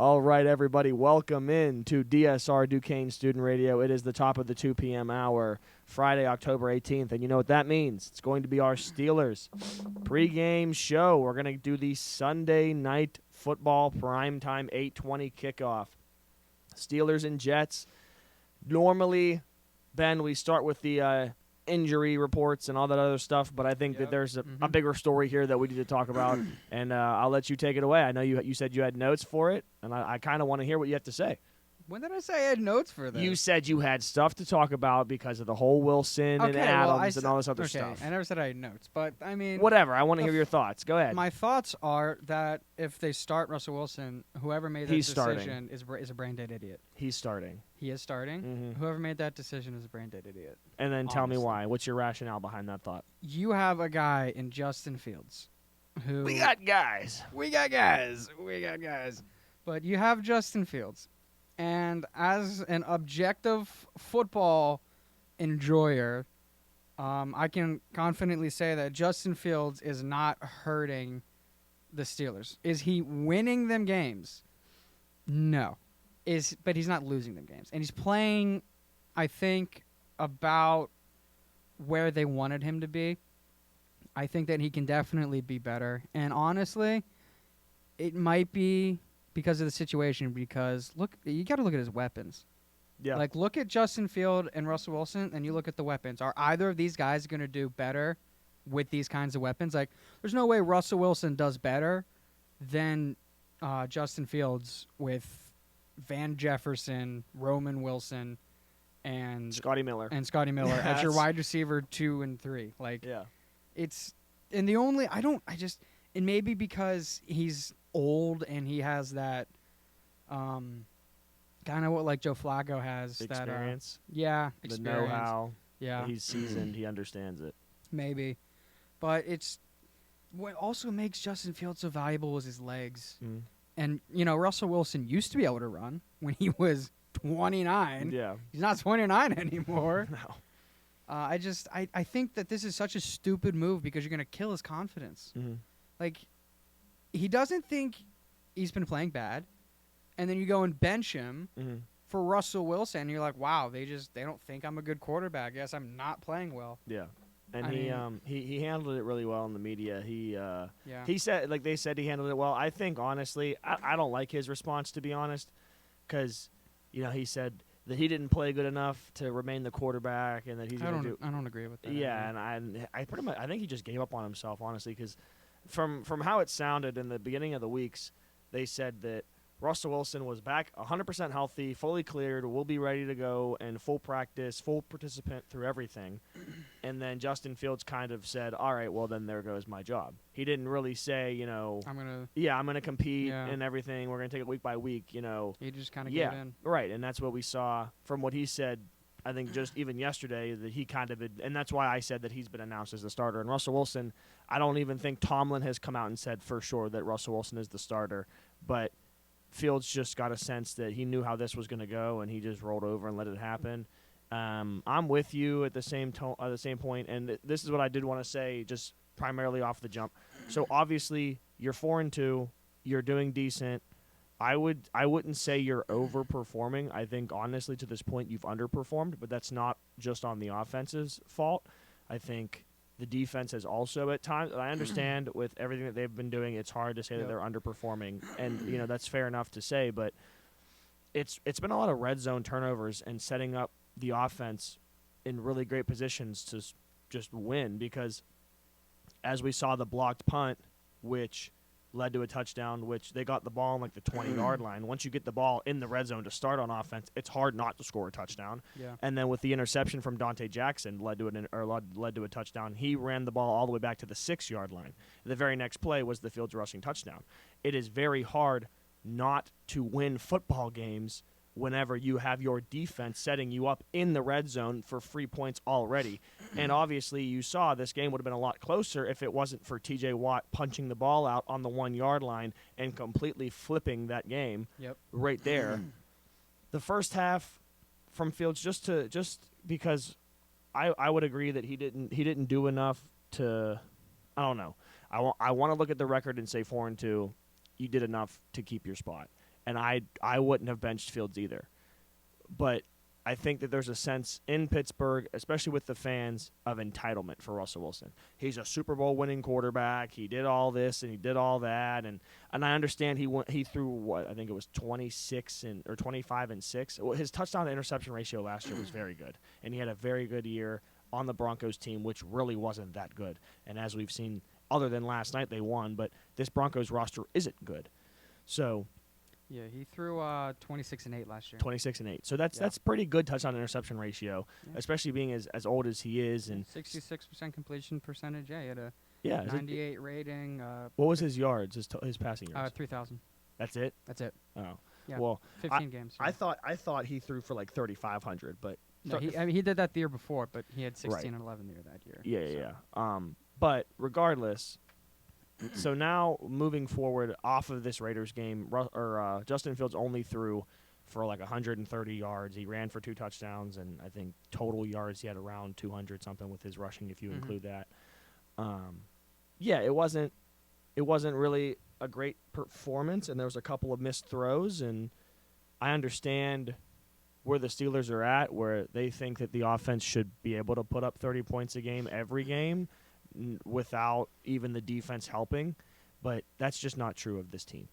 All right, everybody, welcome in to DSR Duquesne Student Radio. It is the top of the 2 p.m. hour, Friday, October 18th, and you know what that means. It's going to be our Steelers pregame show. We're going to do the Sunday night football primetime 8:20 kickoff. Steelers and Jets. Normally, Ben, we start with the injury reports and all that other stuff, but I think that there's a bigger story here that we need to talk about, and I'll let you take it away. I know you said you had notes for it, and I kind of want to hear what you have to say. When did I say I had notes for this? You said you had stuff to talk about because of the whole Wilson and Adams and all this other stuff. I never said I had notes, but I mean... Whatever. I want to hear your thoughts. Go ahead. My thoughts are that if they start Russell Wilson, whoever made that decision is a brain-dead idiot. He's starting. He is starting? Mm-hmm. Whoever made that decision is a brain-dead idiot. And then tell me why. What's your rationale behind that thought? You have a guy in Justin Fields who... We got guys. But you have Justin Fields. And as an objective football enjoyer, I can confidently say that Justin Fields is not hurting the Steelers. Is he winning them games? No. But he's not losing them games. And he's playing, I think, about where they wanted him to be. I think that he can definitely be better. And honestly, it might be because of the situation, because you got to look at his weapons. Yeah. Like, look at Justin Field and Russell Wilson, and you look at the weapons. Are either of these guys going to do better with these kinds of weapons? Like, there's no way Russell Wilson does better than Justin Fields with Van Jefferson, Roman Wilson, and Scotty Miller as your wide receiver 2 and 3. Like, yeah, it's and the only and maybe because he's old and he has that kind of what like Joe Flacco has, experience. The know-how. Yeah, he's seasoned. He understands it. Maybe, but it's what also makes Justin Fields so valuable is his legs. And Russell Wilson used to be able to run when he was 29. Yeah, he's not 29 anymore. No. I think that this is such a stupid move because you're going to kill his confidence. Like, he doesn't think he's been playing bad, and then you go and bench him for Russell Wilson, and you're like, wow, they don't think I'm a good quarterback. Yes, I'm not playing well. Yeah. And he handled it really well in the media. He said, like they said, he handled it well. I think, honestly, I don't like his response, to be honest, because, he said that he didn't play good enough to remain the quarterback, and that he's going to do. I don't agree with that. Yeah, and I pretty much think he just gave up on himself, honestly, because from how it sounded in the beginning of the weeks, they said that Russell Wilson was back 100% healthy, fully cleared, will be ready to go, and full practice, full participant through everything. And then Justin Fields kind of said, all right, well, then there goes my job. He didn't really say, I'm going to compete and everything. We're going to take it week by week, He just kind of gave in. Right, and that's what we saw from what he said, I think just even yesterday, that he kind of – and that's why I said that he's been announced as the starter. And Russell Wilson, I don't even think Tomlin has come out and said for sure that Russell Wilson is the starter. But – Fields just got a sense that he knew how this was going to go, and he just rolled over and let it happen. I'm with you at the same point, and this is what I did want to say, just primarily off the jump. So obviously, you're 4-2, you're doing decent. I wouldn't say you're overperforming. I think honestly, to this point, you've underperformed, but that's not just on the offense's fault. I think the defense has also at times. I understand with everything that they've been doing, it's hard to say that they're underperforming, and that's fair enough to say. But it's been a lot of red zone turnovers and setting up the offense in really great positions to just win. Because as we saw, the blocked punt, which led to a touchdown, which they got the ball on like the 20-yard line. Once you get the ball in the red zone to start on offense, it's hard not to score a touchdown. Yeah. And then with the interception from Dante Jackson led to a touchdown. He ran the ball all the way back to the 6-yard line. The very next play was the Fields rushing touchdown. It is very hard not to win football games whenever you have your defense setting you up in the red zone for free points already. And obviously you saw this game would have been a lot closer if it wasn't for TJ Watt punching the ball out on the 1-yard line and completely flipping that game right there. The first half from Fields, just because I would agree that he didn't do enough to, I don't know. I want to look at the record and say 4-2, you did enough to keep your spot. and I wouldn't have benched Fields either. But I think that there's a sense in Pittsburgh, especially with the fans, of entitlement for Russell Wilson. He's a Super Bowl winning quarterback. He did all this and he did all that, and I understand he threw what I think it was 25 and 6. Well, his touchdown to interception ratio last year was very good, and he had a very good year on the Broncos team, which really wasn't that good. And as we've seen, other than last night, they won, but this Broncos roster isn't good. So. Yeah, he threw 26 and 8 last year. 26 and 8. So that's pretty good touchdown interception ratio, especially being as old as he is. And 66% completion percentage. Yeah, he had a 98 rating. What was his yards? His passing yards? 3,000. That's it. That's it. Oh, yeah. Well, 15 games. Yeah. I thought he threw for like 3,500, but no, he did that the year before, but he had 16 and 11 there that year. Yeah. But regardless. So now, moving forward off of this Raiders game, Justin Fields only threw for like 130 yards. He ran for 2 touchdowns, and I think total yards he had around 200 something with his rushing, if you include that. It wasn't really a great performance, and there was a couple of missed throws. And I understand where the Steelers are at, where they think that the offense should be able to put up 30 points a game every game, without even the defense helping, but that's just not true of this team.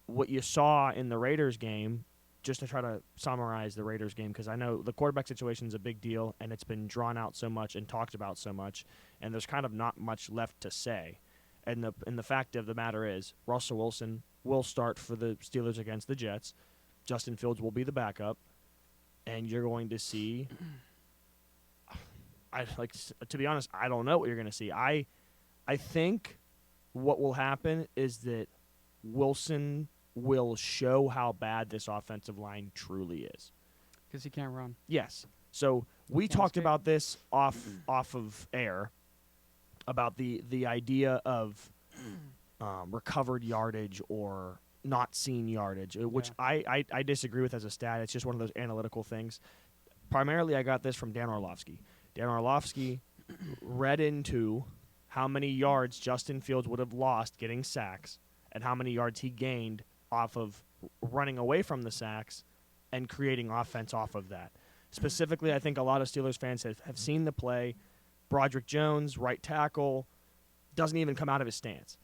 What you saw in the Raiders game, just to try to summarize the Raiders game, because I know the quarterback situation is a big deal, and it's been drawn out so much and talked about so much, and there's kind of not much left to say. And the fact of the matter is, Russell Wilson will start for the Steelers against the Jets. Justin Fields will be the backup, and you're going to see... to be honest, I don't know what you're going to see. I think what will happen is that Wilson will show how bad this offensive line truly is. Because he can't run. Yes. So we talked about this off of air, about the idea of recovered yardage or not seen yardage, which I disagree with as a stat. It's just one of those analytical things. Primarily, I got this from Dan Orlovsky. Dan Orlovsky read into how many yards Justin Fields would have lost getting sacks and how many yards he gained off of running away from the sacks and creating offense off of that. Specifically, I think a lot of Steelers fans have seen the play. Broderick Jones, right tackle, doesn't even come out of his stance.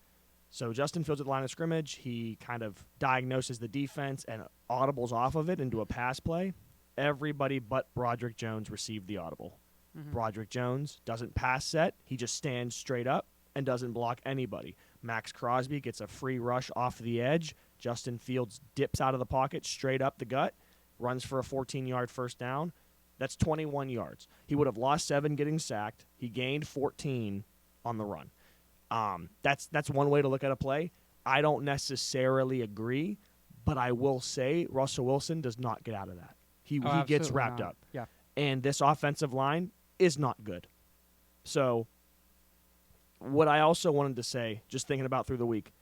So Justin Fields at the line of scrimmage, he kind of diagnoses the defense and audibles off of it into a pass play. Everybody but Broderick Jones received the audible. Broderick Jones doesn't pass set. He just stands straight up and doesn't block anybody. Max Crosby gets a free rush off the edge. Justin Fields dips out of the pocket straight up the gut, runs for a 14-yard first down. That's 21 yards. He would have lost 7 getting sacked. He gained 14 on the run. That's one way to look at a play. I don't necessarily agree, but I will say Russell Wilson does not get out of that. He gets wrapped up. Yeah. And this offensive line is not good. So what I also wanted to say, just thinking about through the week,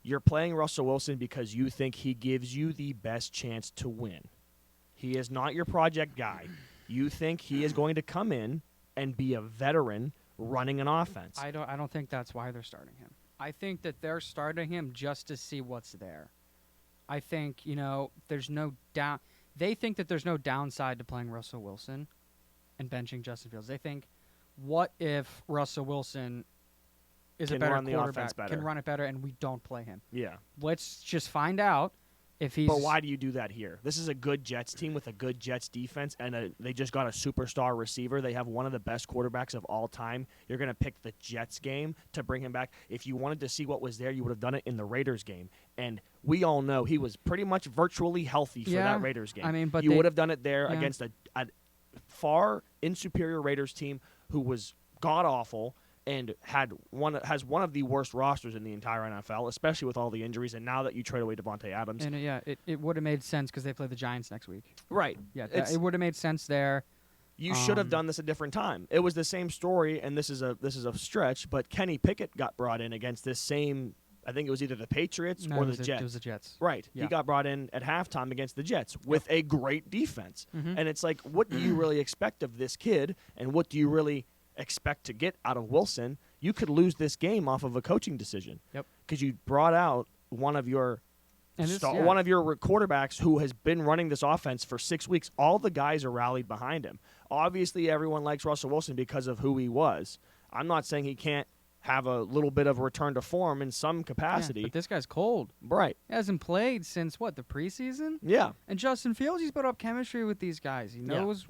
you're playing Russell Wilson because you think he gives you the best chance to win. He is not your project guy. You think he is going to come in and be a veteran running an offense. I don't think that's why they're starting him. I think that they're starting him just to see what's there. I think, there's no down. They think that there's no downside to playing Russell Wilson and benching Justin Fields. They think, what if Russell Wilson is a better quarterback, can run it better, and we don't play him? Yeah. Let's just find out if he's... But why do you do that here? This is a good Jets team with a good Jets defense, and they just got a superstar receiver. They have one of the best quarterbacks of all time. You're going to pick the Jets game to bring him back. If you wanted to see what was there, you would have done it in the Raiders game. And we all know he was pretty much virtually healthy for that Raiders game. I mean, but you would have done it there against a far inferior Raiders team who was god-awful and has one of the worst rosters in the entire NFL, especially with all the injuries. And now that you trade away Devontae Adams, and it would have made sense because they play the Giants next week. Right. Yeah, it would have made sense there. You should have done this a different time. It was the same story, and this is a stretch. But Kenny Pickett got brought in against this same. I think it was either the Patriots or the Jets. It was the Jets. Right. Yeah. He got brought in at halftime against the Jets with a great defense. And it's like, what do you really expect of this kid, and what do you really expect to get out of Wilson? You could lose this game off of a coaching decision. Yep. Because you brought out one of your And this, one of your quarterbacks who has been running this offense for 6 weeks, all the guys are rallied behind him. Obviously, everyone likes Russell Wilson because of who he was. I'm not saying he can't have a little bit of a return to form in some capacity. Yeah, but this guy's cold. Right. He hasn't played since, the preseason? Yeah. And Justin Fields, he's built up chemistry with these guys. He knows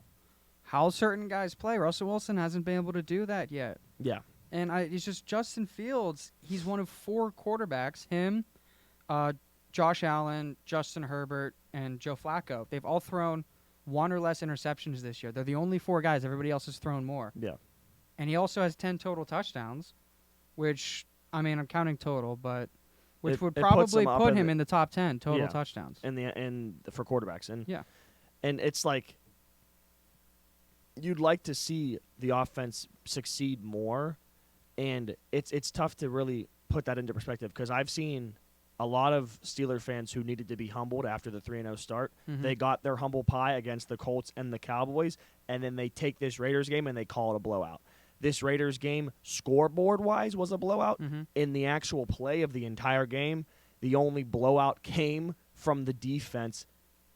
how certain guys play. Russell Wilson hasn't been able to do that yet. Yeah. And it's just Justin Fields, he's one of 4 quarterbacks, him, Josh Allen, Justin Herbert, and Joe Flacco. They've all thrown 1 or less interceptions this year. They're the only 4 guys. Everybody else has thrown more. Yeah. And he also has 10 total touchdowns, which, I'm counting total, but which would probably put him in the top 10 total touchdowns. For quarterbacks. And it's like you'd like to see the offense succeed more, and it's tough to really put that into perspective because I've seen a lot of Steeler fans who needed to be humbled after the 3-0 start. Mm-hmm. They got their humble pie against the Colts and the Cowboys, and then they take this Raiders game and they call it a blowout. This Raiders game, scoreboard-wise, was a blowout. Mm-hmm. In the actual play of the entire game, the only blowout came from the defense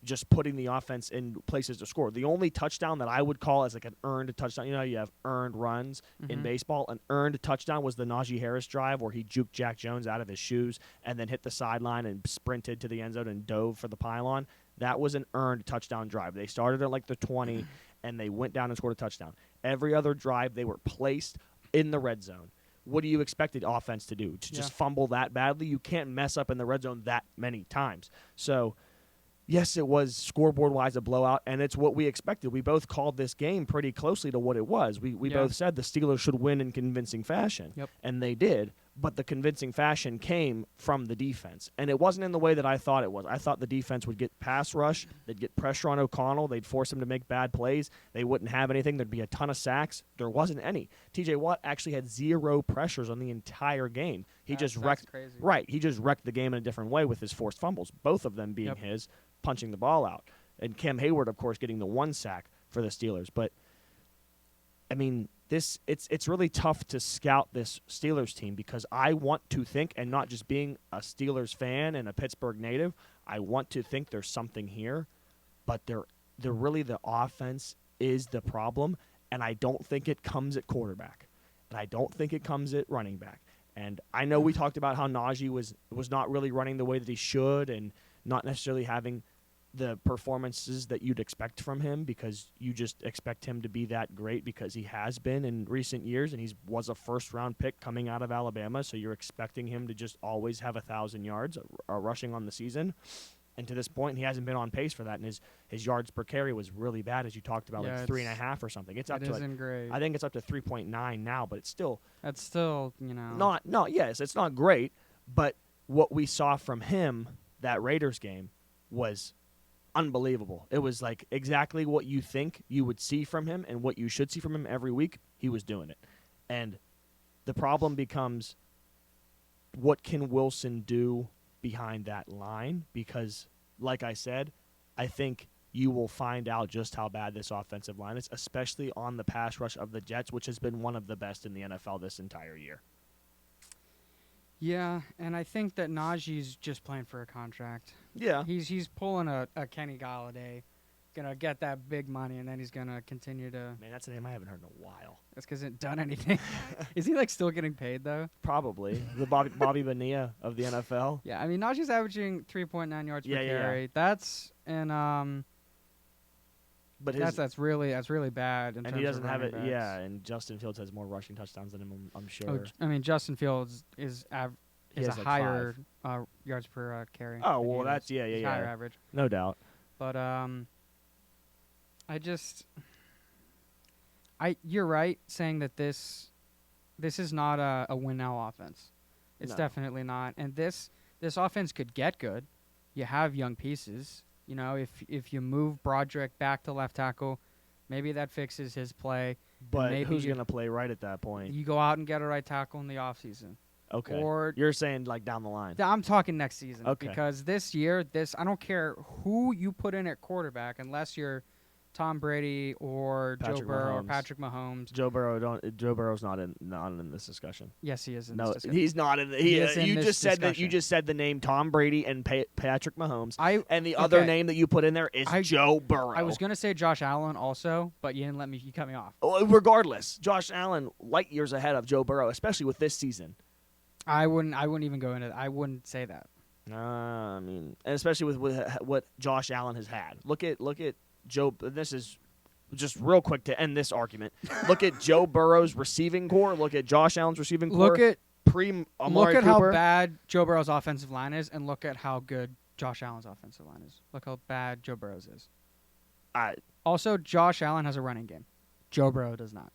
just putting the offense in places to score. The only touchdown that I would call as like an earned touchdown, you have earned runs in baseball. An earned touchdown was the Najee Harris drive where he juked Jack Jones out of his shoes and then hit the sideline and sprinted to the end zone and dove for the pylon. That was an earned touchdown drive. They started at like the 20 and they went down and scored a touchdown. Every other drive, they were placed in the red zone. What do you expect the offense to do? To just fumble that badly? You can't mess up in the red zone that many times. So, yes, it was scoreboard-wise a blowout, and it's what we expected. We both called this game pretty closely to what it was. We both said the Steelers should win in convincing fashion, and they did. But the convincing fashion came from the defense, and it wasn't in the way that I thought it was. I thought the defense would get pass rush, they'd get pressure on O'Connell, they'd force him to make bad plays, they wouldn't have anything, there'd be a ton of sacks. There wasn't any. T.J. Watt actually had 0 pressures on the entire game. He just wrecked the game in a different way with his forced fumbles, both of them being his, punching the ball out. And Cam Hayward, of course, getting the 1 sack for the Steelers. But, it's really tough to scout this Steelers team because I want to think, and not just being a Steelers fan and a Pittsburgh native, I want to think there's something here, but they're really the offense is the problem, and I don't think it comes at quarterback, and I don't think it comes at running back. And I know we talked about how Najee was not really running the way that he should and not necessarily having the performances that you'd expect from him because you just expect him to be that great because he has been in recent years and he was a first-round pick coming out of Alabama, so you're expecting him to just always have 1,000 yards rushing on the season. And to this point, he hasn't been on pace for that, and his yards per carry was really bad, as you talked about, like 3.5 or something. It's up to great. I think it's up to 3.9 now, but it's still it's not great, but what we saw from him that Raiders game was unbelievable. It was like exactly what you think you would see from him and what you should see from him every week. He was doing it. And the problem becomes, what can Wilson do behind that line? Because, like I said, I think you will find out just how bad this offensive line is, especially on the pass rush of the Jets, which has been one of the best in the NFL this entire year. Yeah, and I think that Najee's just playing for a contract. Yeah. He's pulling a Kenny Galladay, gonna get that big money, and then he's gonna continue to. Man, that's a name I haven't heard in a while. That's because he hasn't done anything. Is he still getting paid though? Probably the Bobby Bonilla of the NFL. Yeah, Najee's averaging 3.9 yards per carry. Yeah. That's but that's really bad. And he doesn't have it. Backs. Yeah, and Justin Fields has more rushing touchdowns than him. I'm sure. Justin Fields is a higher yards per carry. Oh well, that's higher average, no doubt. But you're right saying that this is not a win now offense. It's definitely not. And this offense could get good. You have young pieces. If you move Broderick back to left tackle, maybe that fixes his play. But who's going to play right at that point? You go out and get a right tackle in the offseason. Okay. Or you're saying down the line. I'm talking next season. Okay. Because this year, I don't care who you put in at quarterback unless you're Tom Brady or Joe Patrick Burrow or Mahomes. Patrick Mahomes. Joe Burrow's not in this discussion. Yes, he is in No, this discussion. he's not in. He is in you this just said that. You discussion. just said the name Tom Brady and Patrick Mahomes, and the okay. other name that you put in there is Joe Burrow. I was gonna say Josh Allen also, but you didn't let me. You cut me off. Regardless, Josh Allen light years ahead of Joe Burrow, especially with this season. I wouldn't even go into that. I wouldn't say that. I mean, and especially with what Josh Allen has had. Look at Joe. This is just real quick to end this argument. Look at Joe Burrow's receiving core. Look at Josh Allen's receiving core. Look at Amari Cooper. how bad Joe Burrow's offensive line is, and look at how good Josh Allen's offensive line is. Look how bad Joe Burrow's is. Also, Josh Allen has a running game. Joe Burrow does not.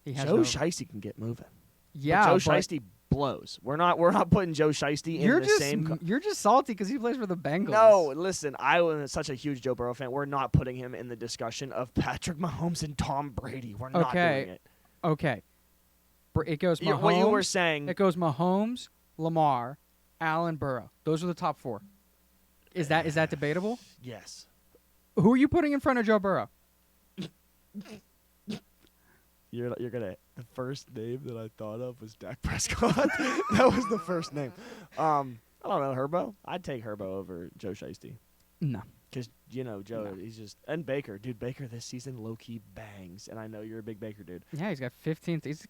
He has Joe Shiesty can get moving. Yeah, but Joe Shiesty blows. We're not putting Joe Shiesty in the same. You're just salty because he plays for the Bengals. No, listen, I was such a huge Joe Burrow fan. We're not putting him in the discussion of Patrick Mahomes and Tom Brady. We're not doing it. Okay. It goes Mahomes. What you were saying. It goes Mahomes, Lamar, Allen, Burrow. Those are the top 4. Is that debatable? Yes. Who are you putting in front of Joe Burrow? You're gonna. The first name that I thought of was Dak Prescott. That was the first name. I don't know, Herbo. I'd take Herbo over Joe Shiesty. No. Because, Joe, he's just... And Baker. Dude, Baker this season low-key bangs. And I know you're a big Baker dude. Yeah, he's got 15th.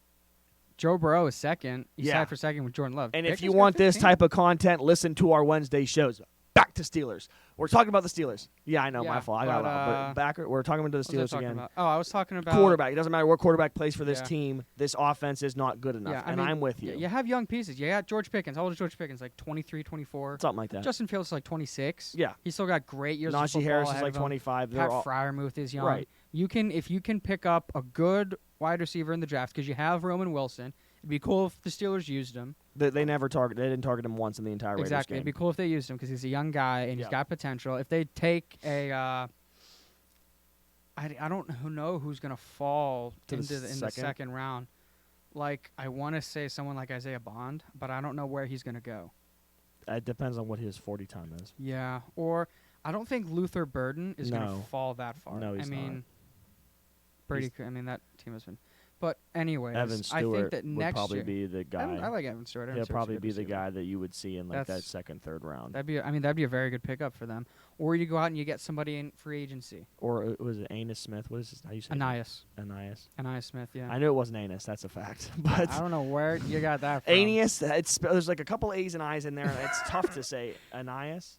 Joe Burrow is second. He's tied for second with Jordan Love. And Baker's if you got want 15. this type of content, listen to our Wednesday shows. Back to Steelers. We're talking about the Steelers. Yeah, I know, my fault. I got a lot. But we're talking about the Steelers again. Oh, I was talking about... Quarterback. It doesn't matter what quarterback plays for this team. This offense is not good enough. Yeah, and I'm with you. You have young pieces. You got George Pickens. How old is George Pickens? Like 23, 24? Something like that. Justin Fields is like 26. Yeah. He's still got great years of Najee football Harris ahead is like of him. 25. Pat Freiermuth is young. Right. If you can pick up a good wide receiver in the draft, because you have Roman Wilson, it'd be cool if the Steelers used him. They didn't target him once in the entire Raiders Exactly. game. It'd be cool if they used him because he's a young guy and he's got potential. If they take a, I don't know who's gonna fall in the second round. Like I want to say someone like Isaiah Bond, but I don't know where he's gonna go. It depends on what his 40 time is. Yeah, or I don't think Luther Burden is gonna fall that far. No, he's not. Brady. That team has been. But anyways, Evan Stewart I think that would next probably year, be the guy. I like Evan Stewart. He'll probably be the guy that you would see in like that second, third round. That'd be a very good pickup for them. Or you go out and you get somebody in free agency. Or was it Anus Smith? What is his? How you say? Anias. Anias Smith. Yeah. I knew it wasn't Anus. That's a fact. But I don't know where you got that from. Anias. There's like a couple A's and I's in there. And it's tough to say. Anias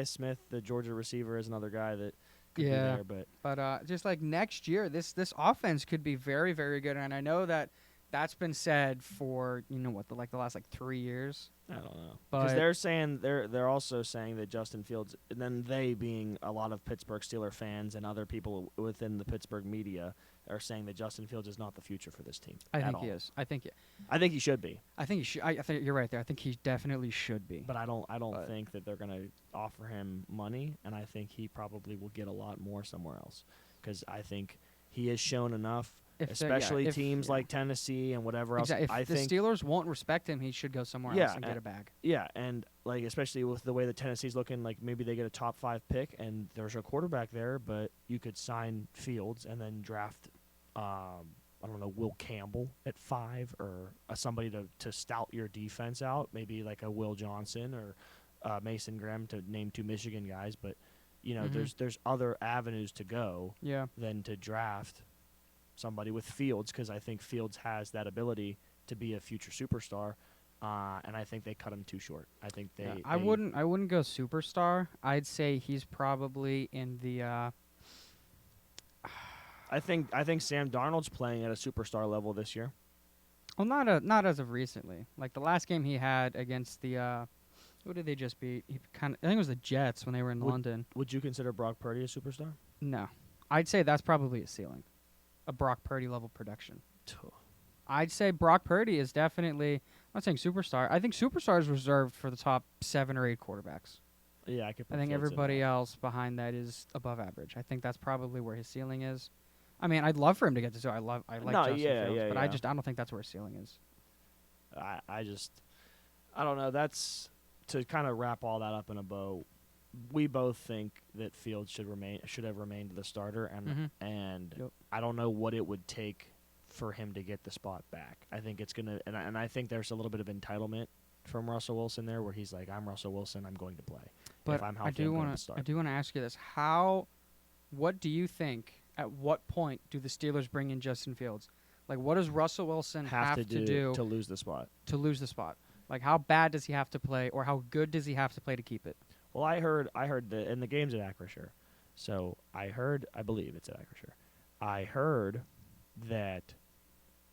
Smith, the Georgia receiver, is another guy that. Could be there, but just like next year, this offense could be very, very good, and I know that's been said for the last 3 years. I don't know, because they're also saying that Justin Fields, and then they being a lot of Pittsburgh Steelers fans and other people within the Pittsburgh media are saying that Justin Fields is not the future for this team. I think he is. I think he should be. I think he should. I think you're right there. I think he definitely should be. But I don't think that they're going to offer him money, and I think he probably will get a lot more somewhere else, because I think he has shown enough. Especially teams like Tennessee and whatever else. Exactly. If the Steelers won't respect him, he should go somewhere else and get a bag. Yeah, and like especially with the way that Tennessee's looking, like maybe they get a top 5 pick and there's a quarterback there, but you could sign Fields and then draft, I don't know, Will Campbell at 5 or somebody to stout your defense out, maybe like a Will Johnson or Mason Graham, to name 2 Michigan guys, but there's other avenues to go than to draft somebody with Fields, because I think Fields has that ability to be a future superstar, and I think they cut him too short. I think I wouldn't go superstar. I'd say he's probably in the. I think Sam Darnold's playing at a superstar level this year. Well, not as of recently. Like the last game he had against the. Who did they just beat? I think it was the Jets when they were in London. Would you consider Brock Purdy a superstar? No, I'd say that's probably a ceiling. A Brock Purdy level production. I'd say Brock Purdy is definitely. I'm not saying superstar. I think superstar is reserved for the top 7 or 8 quarterbacks. Yeah, I think everybody else behind that is above average. I think that's probably where his ceiling is. I mean, I'd love for him to get to. I like Justin Fields, but I don't think that's where his ceiling is. I don't know. That's to kind of wrap all that up in a bow. we both think that Fields should have remained the starter, and Yep. I don't know what it would take for him to get the spot back. I think it's gonna, and I think there's a little bit of entitlement from Russell Wilson there, where he's like, "I'm Russell Wilson, I'm going to play. But if I'm healthy, I'm going to start." I do want to ask you this: what do you think? At what point do the Steelers bring in Justin Fields? Like, what does Russell Wilson have to do to lose the spot? To lose the spot, like how bad does he have to play, or how good does he have to play to keep it? Well, I heard that in the game's at Acrisure, so I believe it's at Acrisure. I heard that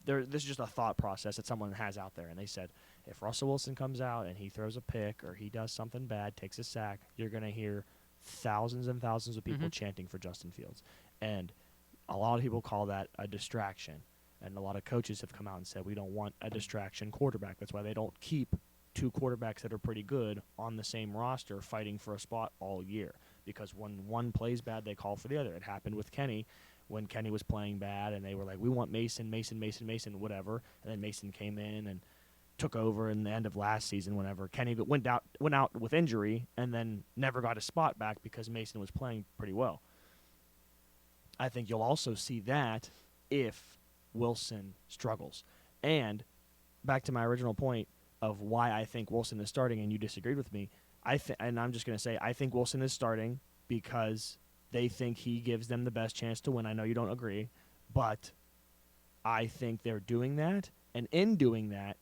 this is just a thought process that someone has out there, and they said if Russell Wilson comes out and he throws a pick or he does something bad, takes a sack, you're going to hear thousands and thousands of people chanting for Justin Fields. And a lot of people call that a distraction. And a lot of coaches have come out and said we don't want a distraction quarterback. That's why they don't keep two quarterbacks that are pretty good on the same roster fighting for a spot all year. Because when one plays bad, they call for the other. It happened with Kenny when Kenny was playing bad, and they were like, we want Mason, whatever. And then Mason came in and took over in the end of last season whenever Kenny went out with injury and then never got a spot back because Mason was playing pretty well. I think you'll also see that if Wilson struggles. And back to my original point of why I think Wilson is starting, and you disagreed with me, and I'm just going to say I think Wilson is starting because they think he gives them the best chance to win. I know you don't agree, but I think they're doing that, and in doing that,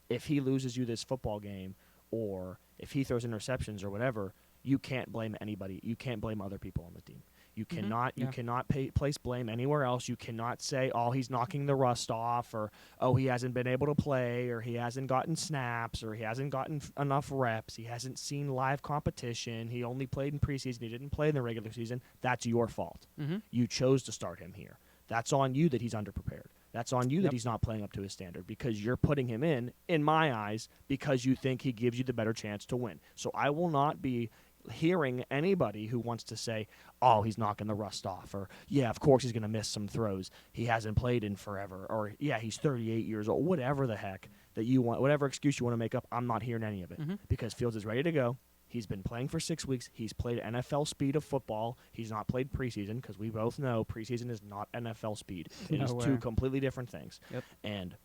if he loses you this football game or if he throws interceptions or whatever, you can't blame anybody. You can't blame other people on the team. You cannot place blame anywhere else. You cannot say, oh, he's knocking the rust off, or, oh, he hasn't been able to play, or he hasn't gotten snaps, or he hasn't gotten enough reps. He hasn't seen live competition. He only played in preseason. He didn't play in the regular season. That's your fault. You chose to start him here. That's on you that he's underprepared. That's on you that he's not playing up to his standard because you're putting him in my eyes, because you think he gives you the better chance to win. So I will not be hearing anybody who wants to say, oh, he's knocking the rust off, or, yeah, of course he's going to miss some throws. He hasn't played in forever, or, yeah, he's 38 years old, whatever the heck that you want, whatever excuse you want to make up, I'm not hearing any of it because Fields is ready to go. He's been playing for 6 weeks. He's played NFL speed of football. He's not played preseason because we both know preseason is not NFL speed. It is two completely different things. Yep. And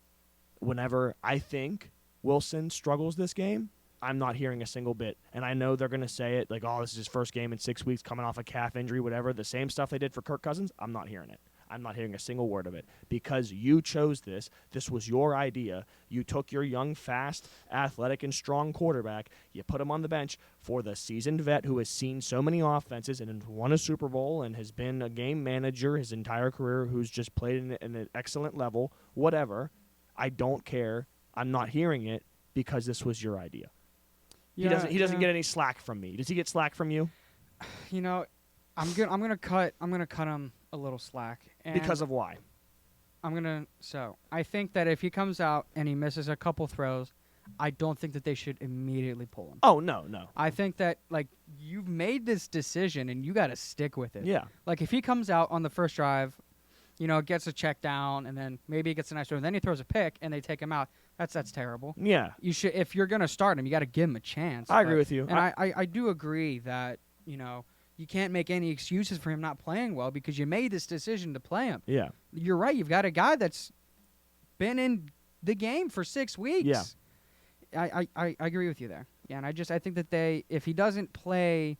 whenever I think Wilson struggles this game, I'm not hearing a single bit. And I know they're going to say it like, oh, this is his first game in 6 weeks coming off a calf injury, whatever. The same stuff they did for Kirk Cousins, I'm not hearing it. I'm not hearing a single word of it because you chose this. This was your idea. You took your young, fast, athletic, and strong quarterback. You put him on the bench for the seasoned vet who has seen so many offenses and won a Super Bowl and has been a game manager his entire career, who's just played in an excellent level, whatever. I don't care. I'm not hearing it because this was your idea. Yeah, he doesn't get any slack from me. Does he get slack from you? You know, I'm gonna cut him a little slack. And Because of why? I think that if he comes out and he misses a couple throws, I don't think that they should immediately pull him. Oh, no. I think that, like, you've made this decision and you got to stick with it. Yeah. Like, if he comes out on the first drive, gets a check down and then maybe he gets a nice throw and then he throws a pick and they take him out, that's terrible. Yeah. You should, if you're going to start him, you got to give him a chance. I agree with you. And I do agree that, you can't make any excuses for him not playing well because you made this decision to play him. Yeah. You're right. You've got a guy that's been in the game for 6 weeks. Yeah. I agree with you there. Yeah, and I think that if he doesn't play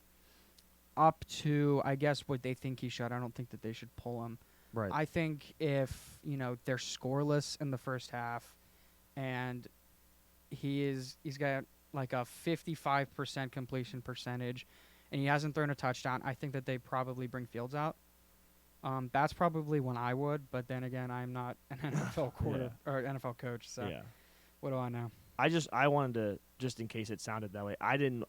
up to, I guess, what they think he should, I don't think that they should pull him. Right. I think if, they're scoreless in the first half and he's got like a 55% completion percentage and he hasn't thrown a touchdown, I think that they probably bring Fields out. That's probably when I would, but then again, I'm not an NFL or NFL coach, so what do I know? I wanted to, just in case it sounded that way, I didn't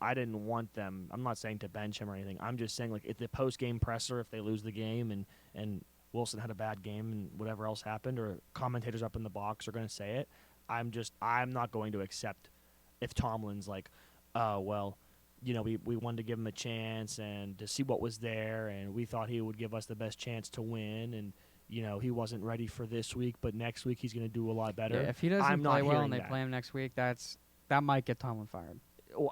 want them, I'm not saying to bench him or anything, I'm just saying, like, at the post-game presser, if they lose the game and Wilson had a bad game and whatever else happened, or commentators up in the box are going to say it, I'm not going to accept if Tomlin's like, oh, well, we wanted to give him a chance and to see what was there, and we thought he would give us the best chance to win, and he wasn't ready for this week, but next week he's going to do a lot better. Yeah, if he doesn't play well and they play him next week, that might get Tomlin fired. well,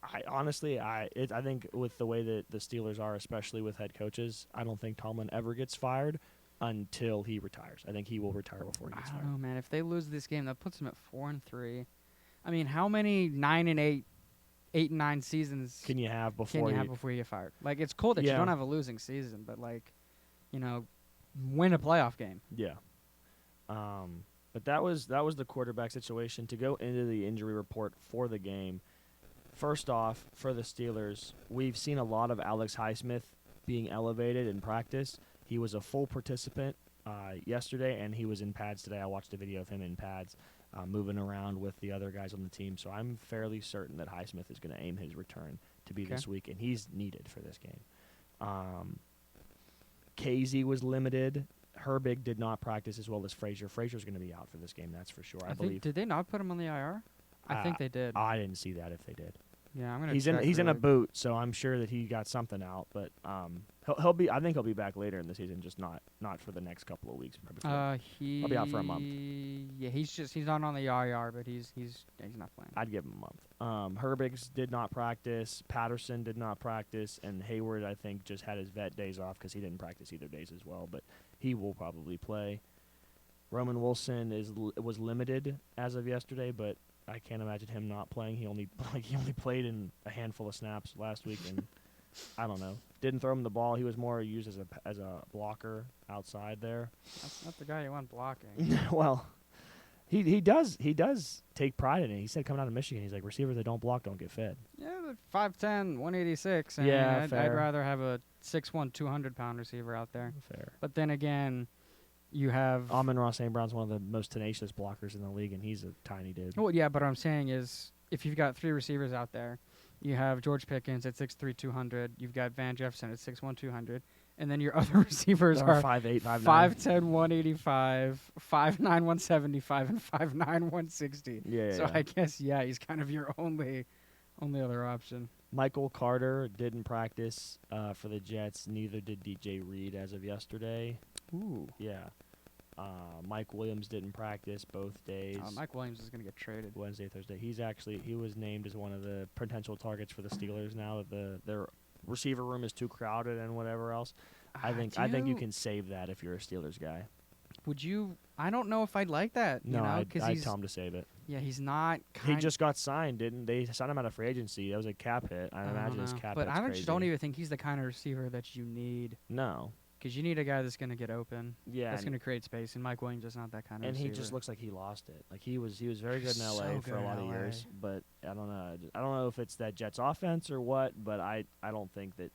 I honestly, I think with the way that the Steelers are, especially with head coaches, I don't think Tomlin ever gets fired until he retires. I think he will retire before he gets I fired. don't know, man. If they lose this game, that puts them at 4-3. I mean, how many 9-8, 8-9 seasons Can you have before can you have before you get fired? Like, it's cool that you Yeah. don't have a losing season, but like, win a playoff game. Yeah. But that was the quarterback situation. To go into the injury report for the game, first off, for the Steelers, we've seen a lot of Alex Highsmith being elevated in practice. He was a full participant yesterday, and he was in pads today. I watched a video of him in pads moving around with the other guys on the team. So I'm fairly certain that Highsmith is going to aim his return to be this week, and he's needed for this game. Casey was limited. Herbig did not practice as well as Frazier. Frazier's going to be out for this game, that's for sure. I believe. Did they not put him on the IR? I think they did. I didn't see that if they did. Yeah, I'm gonna. He's in a boot, so I'm sure that he got something out. But he'll be. I think he'll be back later in the season, just not for the next couple of weeks. He'll be out for a month. Yeah, he's not on the IR, but he's not playing. I'd give him a month. Herbigs did not practice. Patterson did not practice, and Hayward I think just had his vet days off because he didn't practice either days as well. But he will probably play. Roman Wilson was limited as of yesterday, but I can't imagine him not playing. He only played in a handful of snaps last week, and I don't know. Didn't throw him the ball. He was more used as a blocker outside there. That's not the guy you want blocking. Well, he does take pride in it. He said coming out of Michigan, he's like, receivers that don't block don't get fed. Yeah, but 5'10", 186. And Yeah, I'd fair. rather have a 6'1", 200-pound receiver out there. Fair. But then again, you have. Amon-Ra St. Brown's one of the most tenacious blockers in the league, and he's a tiny dude. Well, yeah, but what I'm saying is, if you've got three receivers out there, you have George Pickens at 6'3", 200. You've got Van Jefferson at 6'1", 200. And then your other receivers are 5'8", 5'9". 5'10", 185, 5'9", 175, and 5'9", 160. Yeah. So I guess, he's kind of your only other option. Michael Carter didn't practice for the Jets. Neither did DJ Reed as of yesterday. Ooh. Yeah. Mike Williams didn't practice both days. Mike Williams is going to get traded. Wednesday, Thursday. He was named as one of the potential targets for the Steelers now that their receiver room is too crowded and whatever else. I think you can save that if you're a Steelers guy. Would you? I don't know if I'd like that. No, I'd tell him to save it. Yeah, he's not. He just got signed, didn't they? Signed him out of free agency. That was a cap hit. I imagine his cap But hit's I crazy. don't even think he's the kind of receiver that you need. No. Because you need a guy that's going to get open. Yeah. That's going to create space, and Mike Williams is not that kind of receiver. And he just looks like he lost it. Like he was very good in So LA for a good lot in of LA. years, but I don't know. I don't know if it's that Jets offense or what, but I don't think that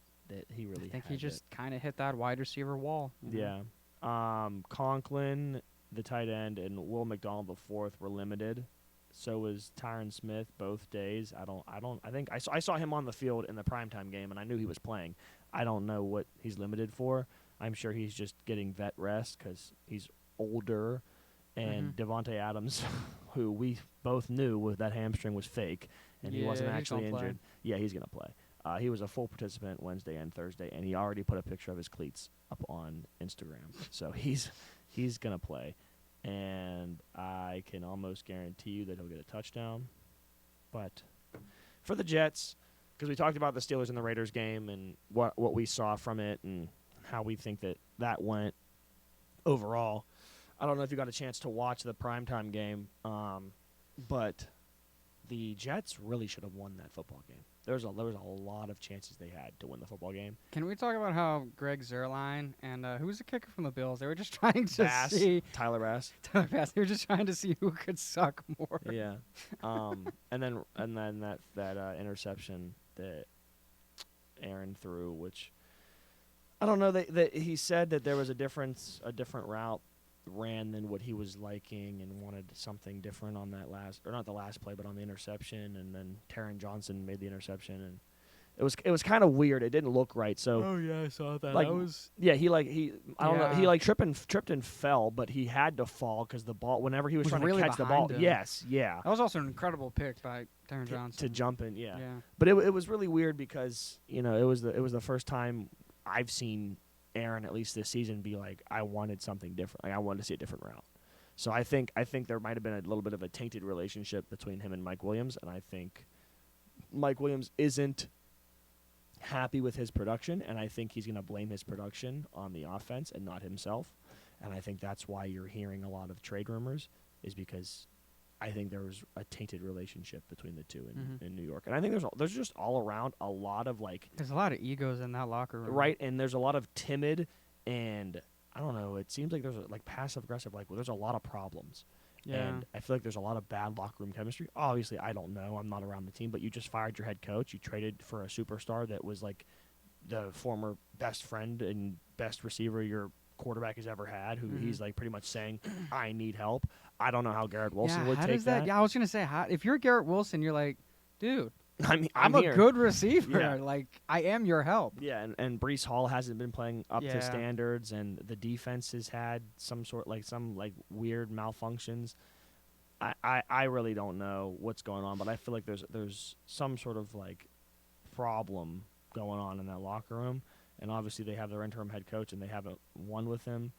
he really I think has he just kind of hit that wide receiver wall. Yeah. Conklin, the tight end, and Will McDonald the fourth were limited. So was Tyron Smith both days. I think I saw him on the field in the primetime game, and I knew he was playing. I don't know what he's limited for. I'm sure he's just getting vet rest because he's older. And Devontae Adams, who we both knew that hamstring was fake, and he wasn't actually injured. Yeah, he's going to play. He was a full participant Wednesday and Thursday, and he already put a picture of his cleats up on Instagram. So he's going to play. And I can almost guarantee you that he'll get a touchdown. But for the Jets, because we talked about the Steelers and the Raiders game and what we saw from it and how we think that went overall, I don't know if you got a chance to watch the primetime game, but the Jets really should have won that football game. There was a lot of chances they had to win the football game. Can we talk about how Greg Zuerlein and who was the kicker from the Bills? They were just trying to see Tyler Bass. Tyler Bass. They were just trying to see who could suck more. Yeah. And then that interception that Aaron threw, which I don't know. That he said that there was a different route ran than what he was liking and wanted something different on that not the last play, but on the interception. And then Taron Johnson made the interception, and it was kind of weird. It didn't look right. So I saw that. like, I don't know. He tripped and fell, but he had to fall because the ball, whenever he was trying really to catch the ball, behind him. yes, yeah, That was also an incredible pick by Taron Johnson to jump in, yeah. Yeah. But it was really weird because it was the first time I've seen Aaron, at least this season, be like, I wanted something different. Like I wanted to see a different route. So I think there might have been a little bit of a tainted relationship between him and Mike Williams, and I think Mike Williams isn't happy with his production, and I think he's going to blame his production on the offense and not himself. And I think that's why you're hearing a lot of trade rumors, is because I think there was a tainted relationship between the two in New York. And I think there's just all around a lot of there's a lot of egos in that locker room. right, and there's a lot of timid and I don't know, it seems like there's passive aggressive, there's a lot of problems. Yeah. And I feel like there's a lot of bad locker room chemistry. Obviously, I don't know. I'm not around the team, but you just fired your head coach. You traded for a superstar that was the former best friend and best receiver your quarterback has ever had, who he's pretty much saying, I need help. I don't know how Garrett Wilson would take that. Yeah, I was going to say, if you're Garrett Wilson, you're like, dude, I mean, I'm a good receiver. Yeah. I am your help. Yeah, and Breece Hall hasn't been playing up Yeah. to standards, and the defense has had some weird malfunctions. I really don't know what's going on, but I feel like there's some sort of problem going on in that locker room, and obviously they have their interim head coach and they haven't won with him.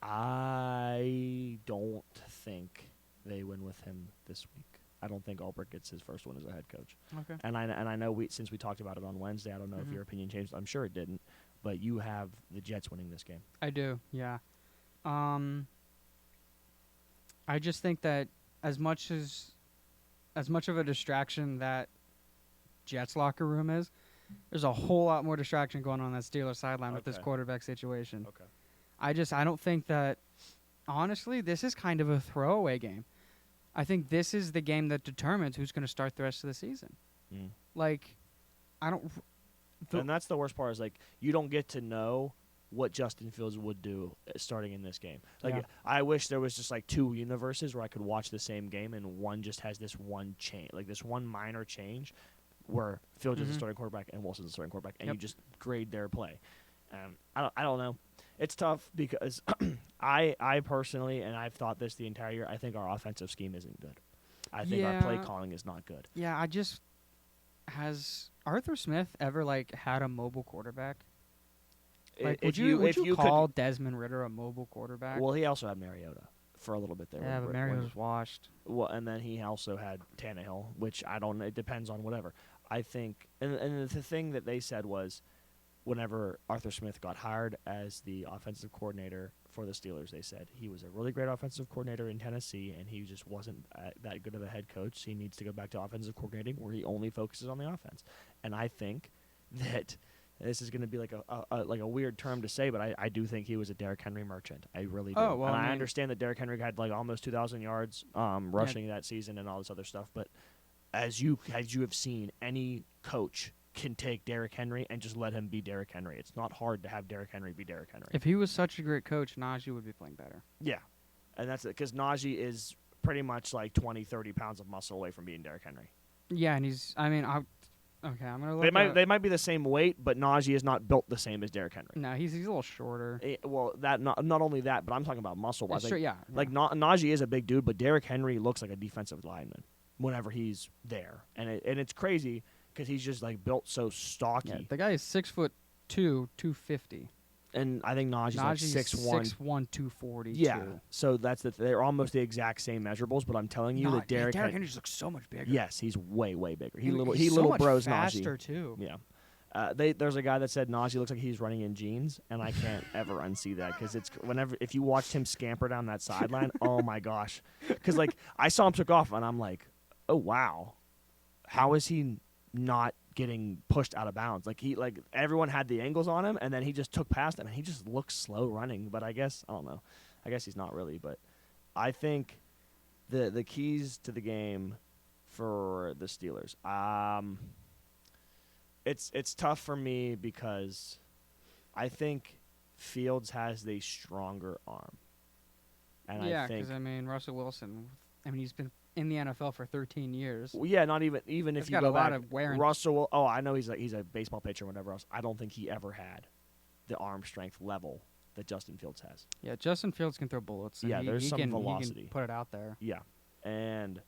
I don't think they win with him this week. I don't think Ulbrich gets his first one as a head coach. Okay. And I know since we talked about it on Wednesday, I don't know if your opinion changed. I'm sure it didn't, but you have the Jets winning this game. I do. Yeah. I just think that as much of a distraction that Jets locker room is, there's a whole lot more distraction going on that Steelers sideline with this quarterback situation. Okay. I don't think that, honestly, this is kind of a throwaway game. I think this is the game that determines who's going to start the rest of the season. Mm. And that's the worst part is you don't get to know what Justin Fields would do starting in this game. I wish there was just two universes where I could watch the same game and one just has this one change, this one minor change where Fields is the starting quarterback and Wilson's the starting quarterback, and you just grade their play. I don't know. It's tough because I personally, and I've thought this the entire year, I think our offensive scheme isn't good. I think our play calling is not good. Yeah, has Arthur Smith ever had a mobile quarterback? Would you call Desmond Ridder a mobile quarterback? Well, he also had Mariota for a little bit there. Yeah, but Mariota's washed. Well, and then he also had Tannehill, which I don't know. It depends on whatever. I think, and the thing that they said was, whenever Arthur Smith got hired as the offensive coordinator for the Steelers, they said he was a really great offensive coordinator in Tennessee, and he just wasn't that good of a head coach. He needs to go back to offensive coordinating where he only focuses on the offense. And I think that this is going to be a weird term to say, but I do think he was a Derrick Henry merchant. I really do. Oh, well, and I understand that Derrick Henry had almost 2,000 yards rushing that season and all this other stuff, but as you have seen, any coach can take Derrick Henry and just let him be Derrick Henry. It's not hard to have Derrick Henry be Derrick Henry. If he was such a great coach, Najee would be playing better. Yeah, and that's it, because Najee is pretty much 20, 30 pounds of muscle away from being Derrick Henry. Yeah, and I'm gonna look. They might be the same weight, but Najee is not built the same as Derrick Henry. No, he's a little shorter. Not only that, but I'm talking about muscle wise. Najee is a big dude, but Derrick Henry looks like a defensive lineman whenever he's there, and it's crazy because he's just built so stocky. Yeah, the guy is 6'2", 250. And I think Najee's 6'1", 240. Yeah, so they're almost the exact same measurables. But I'm telling you that Derrick Henry just looks so much bigger. Yes, he's way bigger. He so little much bros faster Najee too. Yeah. There's a guy that said Najee looks like he's running in jeans, and I can't ever unsee that because if you watched him scamper down that sideline, oh my gosh, because I saw him took off and I'm like, oh wow, how is he not getting pushed out of bounds? Everyone had the angles on him, and then he just took past him, and he just looks slow running. But I don't know. I guess he's not really. But I think the keys to the game for the Steelers. It's tough for me because I think Fields has the stronger arm. And yeah, because Russell Wilson. He's been in the NFL for 13 years. Well, yeah, not even if He's you got go a back. lot of wearing. Russell. Oh, I know he's a baseball pitcher or whatever else. I don't think he ever had the arm strength level that Justin Fields has. Yeah, Justin Fields can throw bullets. Yeah, there's some velocity. He can put it out there. Yeah, and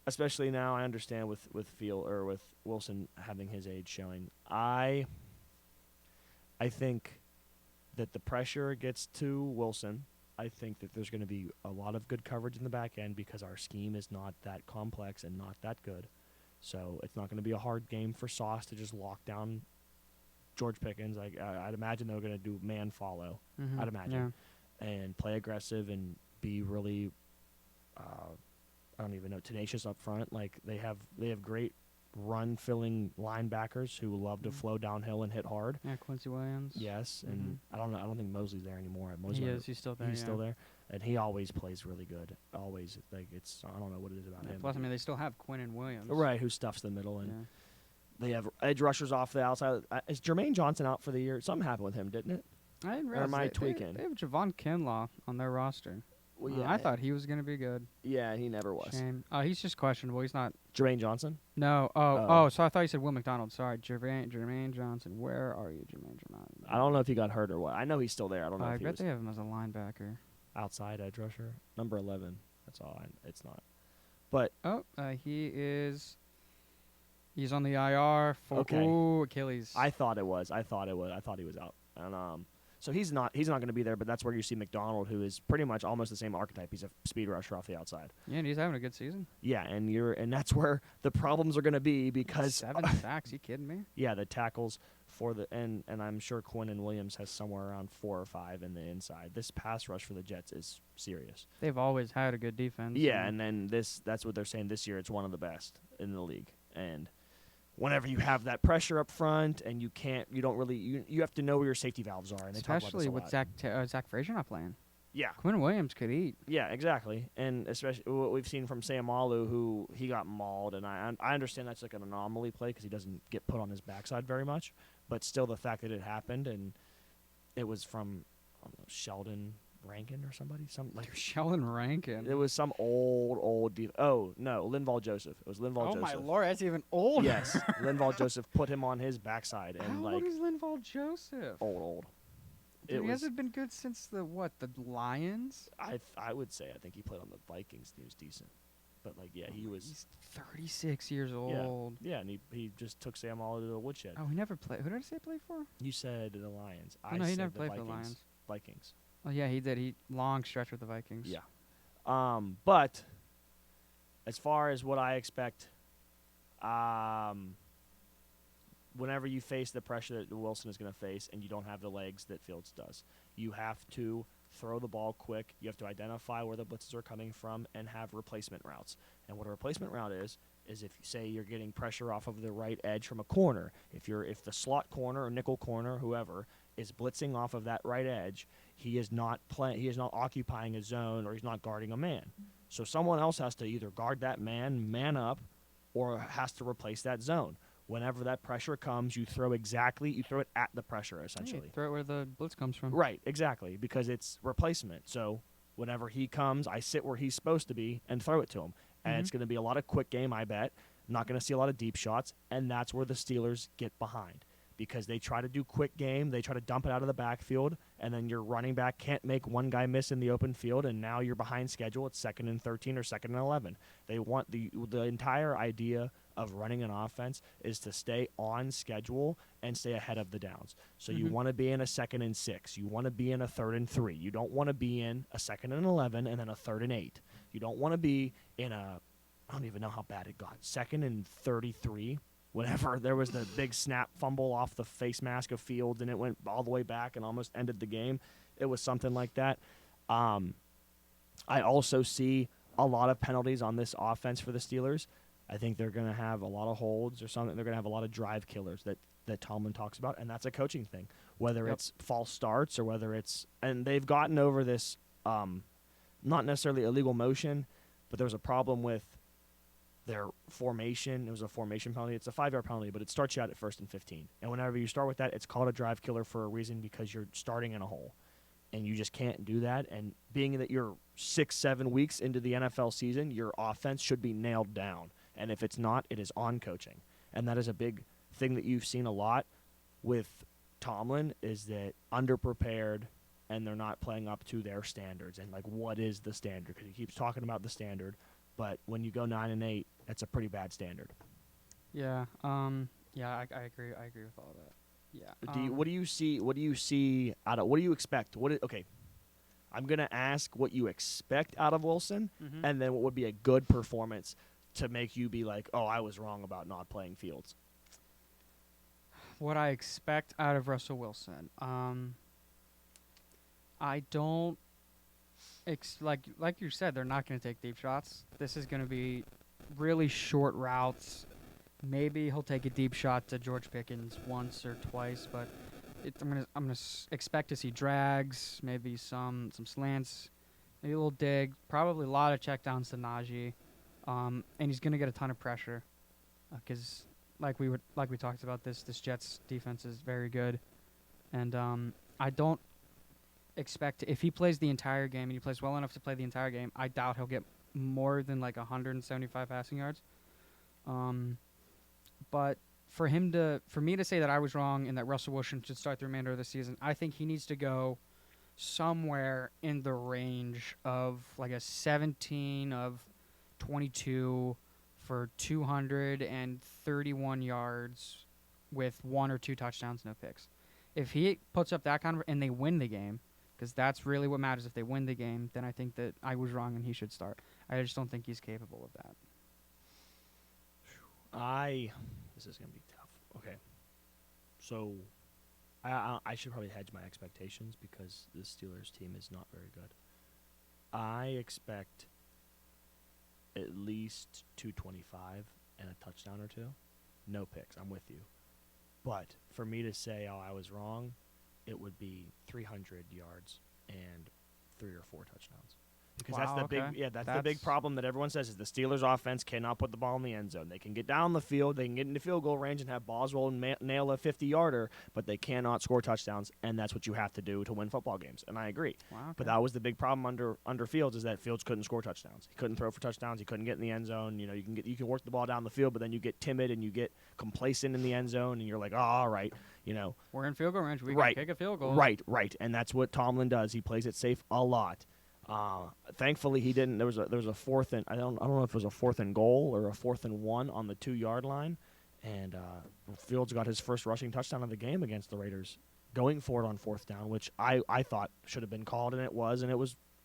especially now, I understand with Wilson having his age showing. I think that the pressure gets to Wilson. I think that there's going to be a lot of good coverage in the back end because our scheme is not that complex and not that good. So it's not going to be a hard game for Sauce to just lock down George Pickens. I'd imagine they're going to do man follow. I'd imagine. And play aggressive and be really, I don't even know, tenacious up front. Like they have great run filling linebackers who love to flow downhill and hit hard. Yeah, Quincy Williams. Yes, and I don't think Mosley's there anymore. He is. He's still there. He's still there, and he always plays really good. Always, like I don't know what it is about him. Plus, I mean, they still have Quinnen Williams. Right, who stuffs the middle, and they have edge rushers off the outside. Is Jermaine Johnson out for the year? Something happened with him, didn't it? I didn't Or realize am I tweaking? They have Javon Kinlaw on their roster. Well, yeah, I thought he was going to be good. Yeah, he never was. Shame. He's just questionable. He's not. Jermaine Johnson? No. Oh. So I thought you said Will McDonald. Sorry, Jermaine Johnson. Where are you, Jermaine Johnson? I don't know if he got hurt or what. I know he's still there. I don't know. I if he bet was they have him as a linebacker. outside edge rusher, number 11. That's all. It's not. But He is. He's on the IR for Achilles. I thought it was. I thought he was out. And so he's not going to be there. But that's where you see McDonald, who is pretty much almost the same archetype. He's a speed rusher off the outside. Yeah, and he's having a good season. Yeah, and that's where the problems are going to be because 7 sacks. You kidding me? Yeah, the tackles for the and I'm sure Quinnen Williams has somewhere around 4 or 5 in the inside. This pass rush for the Jets is serious. They've always had a good defense. Yeah, and then that's what they're saying this year. It's one of the best in the league. And whenever you have that pressure up front and you have to know where your safety valves are. And especially they talk about with Zach Frazier not playing. Yeah. Quinn Williams could eat. Yeah, exactly. And especially what we've seen from Sam Alu, who he got mauled. And I understand that's like an anomaly play because he doesn't get put on his backside very much. But still the fact that it happened and it was from, I don't know, Sheldon Rankin or somebody. Sheldon Rankin. It was some old oh, no, Linval Joseph. It was Linval Joseph. Oh, my Lord. That's even older. Yes. Linval Joseph put him on his backside. And How old is Linval Joseph? Old. Dude, he hasn't been good since the Lions? I would say I think he played on the Vikings and he was decent. But, he was... He's 36 years old. Yeah, and he just took Sam all to the woodshed. Oh, he never played. Who did I say play for? You said the Lions. No, he never played for the Lions. Vikings. Oh, yeah, he did. He long stretch with the Vikings. Yeah. But as far as what I expect, whenever you face the pressure that Wilson is going to face and you don't have the legs that Fields does, you have to throw the ball quick. You have to identify where the blitzes are coming from and have replacement routes. And what a replacement route is if you say you're getting pressure off of the right edge from a corner, if the slot corner or nickel corner, whoever, is blitzing off of that right edge, he is not occupying a zone or he's not guarding a man. So someone else has to either guard that man up, or has to replace that zone. Whenever that pressure comes, you throw it at the pressure, essentially. Throw it where the blitz comes from. Right, exactly, because it's replacement. So whenever he comes, I sit where he's supposed to be and throw it to him. And it's going to be a lot of quick game, I bet. Not going to see a lot of deep shots, and that's where the Steelers get behind. Because they try to do quick game, they try to dump it out of the backfield, and then your running back can't make one guy miss in the open field, and now you're behind schedule. It's 2nd and 13 or 2nd and 11. They want the entire idea of running an offense is to stay on schedule and stay ahead of the downs. So you want to be in a 2nd and 6. You want to be in a 3rd and 3. You don't want to be in a 2nd and 11 and then a 3rd and 8. You don't want to be in I don't even know how bad it got, 2nd and 33. Whenever there was the big snap fumble off the face mask of Fields and it went all the way back and almost ended the game. It was something like that. I also see a lot of penalties on this offense for the Steelers. I think they're going to have a lot of holds or something. They're going to have a lot of drive killers that Tomlin talks about, and that's a coaching thing. Whether it's false starts or whether it's – and they've gotten over this not necessarily illegal motion, but there was a problem with their formation. It was a formation penalty. It's a 5-yard penalty, but it starts you out at 1st and 15. And whenever you start with that, it's called a drive killer for a reason because you're starting in a hole. And you just can't do that. And being that you're 6-7 weeks into the NFL season, your offense should be nailed down. And if it's not, it is on coaching. And that is a big thing that you've seen a lot with Tomlin is that underprepared and they're not playing up to their standards. And, what is the standard? Because he keeps talking about the standard. But when you go 9-8, that's a pretty bad standard. Yeah. I agree. I agree with all that. Yeah. What do you see? What do you see out of? What do you expect? Okay, I'm gonna ask what you expect out of Wilson, and then what would be a good performance to make you be like, oh, I was wrong about not playing Fields? What I expect out of Russell Wilson. I don't like you said, they're not going to take deep shots. This is going to be really short routes. Maybe he'll take a deep shot to George Pickens once or twice, but I'm gonna expect to see drags, maybe some slants, maybe a little dig, probably a lot of checkdowns to Najee, and he's gonna get a ton of pressure, because like we talked about, this Jets defense is very good, and I don't expect, if he plays the entire game and he plays well enough to play the entire game, I doubt he'll get more than like 175 passing yards. But for me to say that I was wrong and that Russell Wilson should start the remainder of the season, I think he needs to go somewhere in the range of like a 17 of 22 for 231 yards with 1 or 2 touchdowns, no picks. If he puts up that kind of, and they win the game, because that's really what matters. If they win the game, then I think that I was wrong and he should start. I just don't think he's capable of that. This is gonna be tough. Okay, so I should probably hedge my expectations because the Steelers team is not very good. I expect at least 225 and a touchdown or 2. No picks. I'm with you. But for me to say, oh, I was wrong, it would be 300 yards and 3 or 4 touchdowns. Because that's the the big problem that everyone says is the Steelers' offense cannot put the ball in the end zone. They can get down the field, they can get into field goal range and have Boswell nail a 50-yarder, but they cannot score touchdowns, and that's what you have to do to win football games. And I agree. Wow, okay. But that was the big problem under Fields, is that Fields couldn't score touchdowns. He couldn't throw for touchdowns. He couldn't get in the end zone. You know, you can work the ball down the field, but then you get timid and you get complacent in the end zone, and you're like, oh, all right, you know. We're in field goal range. We can kick a field goal. Right. And that's what Tomlin does. He plays it safe a lot. Thankfully, he didn't. There was a fourth and I don't know if it was a 4th and goal or a 4th and 1 on the 2-yard line, and Fields got his first rushing touchdown of the game against the Raiders, going for it on 4th down, which I thought should have been called, and it was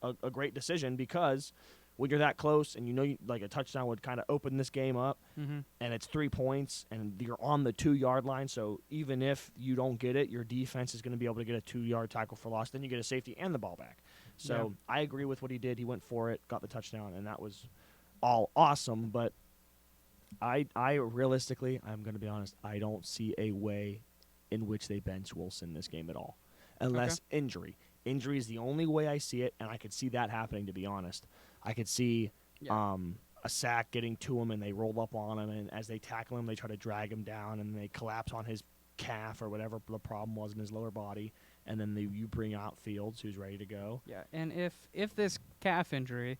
a great decision, because when you're that close and like a touchdown would kind of open this game up, and it's 3 points and you're on the 2-yard line, so even if you don't get it, your defense is going to be able to get a 2-yard tackle for loss. Then you get a safety and the ball back. So I agree with what he did. He went for it, got the touchdown, and that was all awesome. But I realistically, I'm going to be honest, I don't see a way in which they bench Wilson this game at all, unless injury. Injury is the only way I see it, and I could see that happening, to be honest. I could see a sack getting to him, and they roll up on him, and as they tackle him, they try to drag him down, and they collapse on his calf or whatever the problem was in his lower body, and then you bring out Fields, who's ready to go. Yeah, and if this calf injury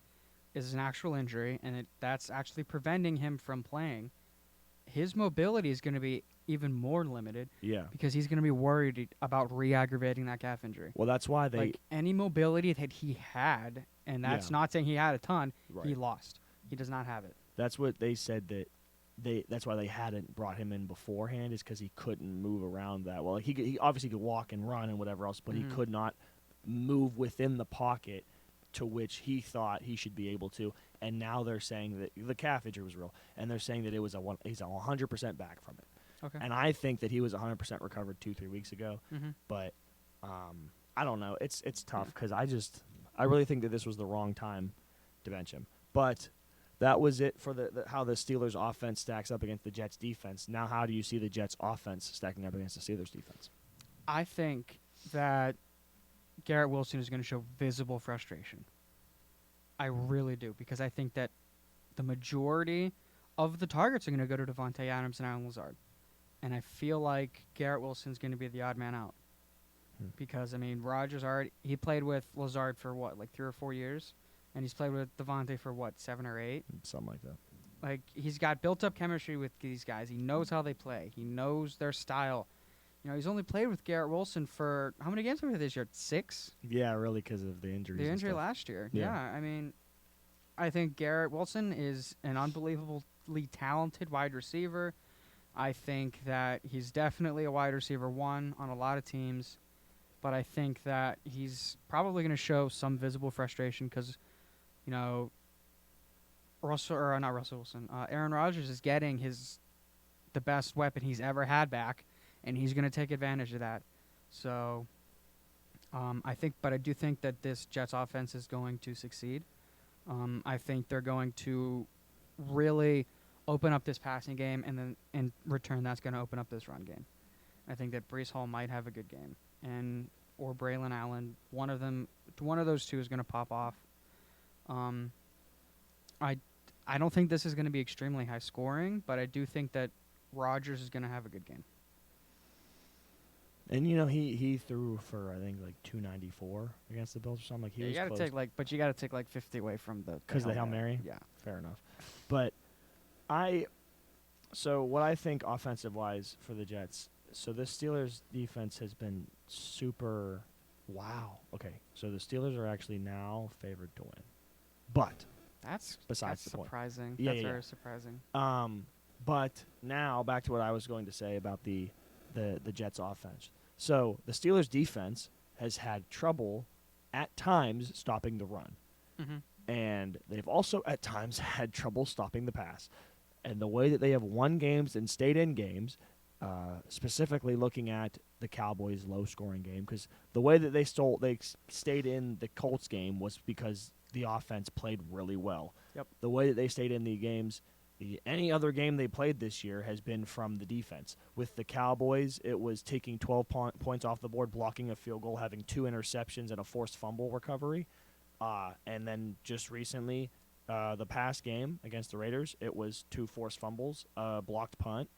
is an actual injury, and that's actually preventing him from playing, his mobility is going to be even more limited. Yeah. Because he's going to be worried about re-aggravating that calf injury. Well, that's why any mobility that he had, and that's not saying he had a ton, he lost. He does not have it. That's what they said that's why they hadn't brought him in beforehand, is because he couldn't move around that well. He obviously could walk and run and whatever else, but he could not move within the pocket to which he thought he should be able to. And now they're saying that the calf injury was real, and they're saying that he's 100% back from it. Okay. And I think that he was 100% recovered 2-3 weeks ago, but I don't know. It's tough because I really think that this was the wrong time to bench him, but. That was it for how the Steelers' offense stacks up against the Jets' defense. Now, how do you see the Jets' offense stacking up against the Steelers' defense? I think that Garrett Wilson is going to show visible frustration. I really do, because I think that the majority of the targets are going to go to Devontae Adams and Allen Lazard. And I feel like Garrett Wilson's going to be the odd man out. Because, I mean, Rodgers he played with Lazard for 3 or 4 years? And he's played with Devontae for 7 or 8? Something like that. Like, he's got built-up chemistry with these guys. He knows how they play. He knows their style. You know, he's only played with Garrett Wilson for how many games this year? 6? Yeah, really, because of the injuries. The injury last year. Yeah, I mean, I think Garrett Wilson is an unbelievably talented wide receiver. I think that he's definitely a wide receiver 1 on a lot of teams. But I think that he's probably going to show some visible frustration because, you know, Aaron Rodgers is getting the best weapon he's ever had back, and he's going to take advantage of that. So, I do think that this Jets offense is going to succeed. I think they're going to really open up this passing game, and then in return, that's going to open up this run game. I think that Breece Hall might have a good game, or Braylon Allen. One of those two is going to pop off. I don't think this is going to be extremely high scoring, but I do think that Rodgers is going to have a good game. And he threw for I think like 294 against the Bills or something. Like he was you got to close. you got to take like 50 away from the Hail Mary. Yeah, fair enough. But so what I think offensive wise for the Jets. So the Steelers defense has been super. Wow. Okay. So the Steelers are actually now favored to win, but that's point. surprising. Yeah, that's very surprising. But now back to what I was going to say about the Jets offense. So the Steelers defense has had trouble at times stopping the run. Mm-hmm. And they've also at times had trouble stopping the pass. And the way that they have won games and stayed in games, specifically looking at the Cowboys' low-scoring game, because the way that they stayed in the Colts game was because the offense played really well. Yep. The way that they stayed in the games, any other game they played this year has been from the defense. With the Cowboys, it was taking 12 points off the board, blocking a field goal, having 2 interceptions, and a forced fumble recovery. And then just recently, the past game against the Raiders, it was 2 forced fumbles, a blocked punt,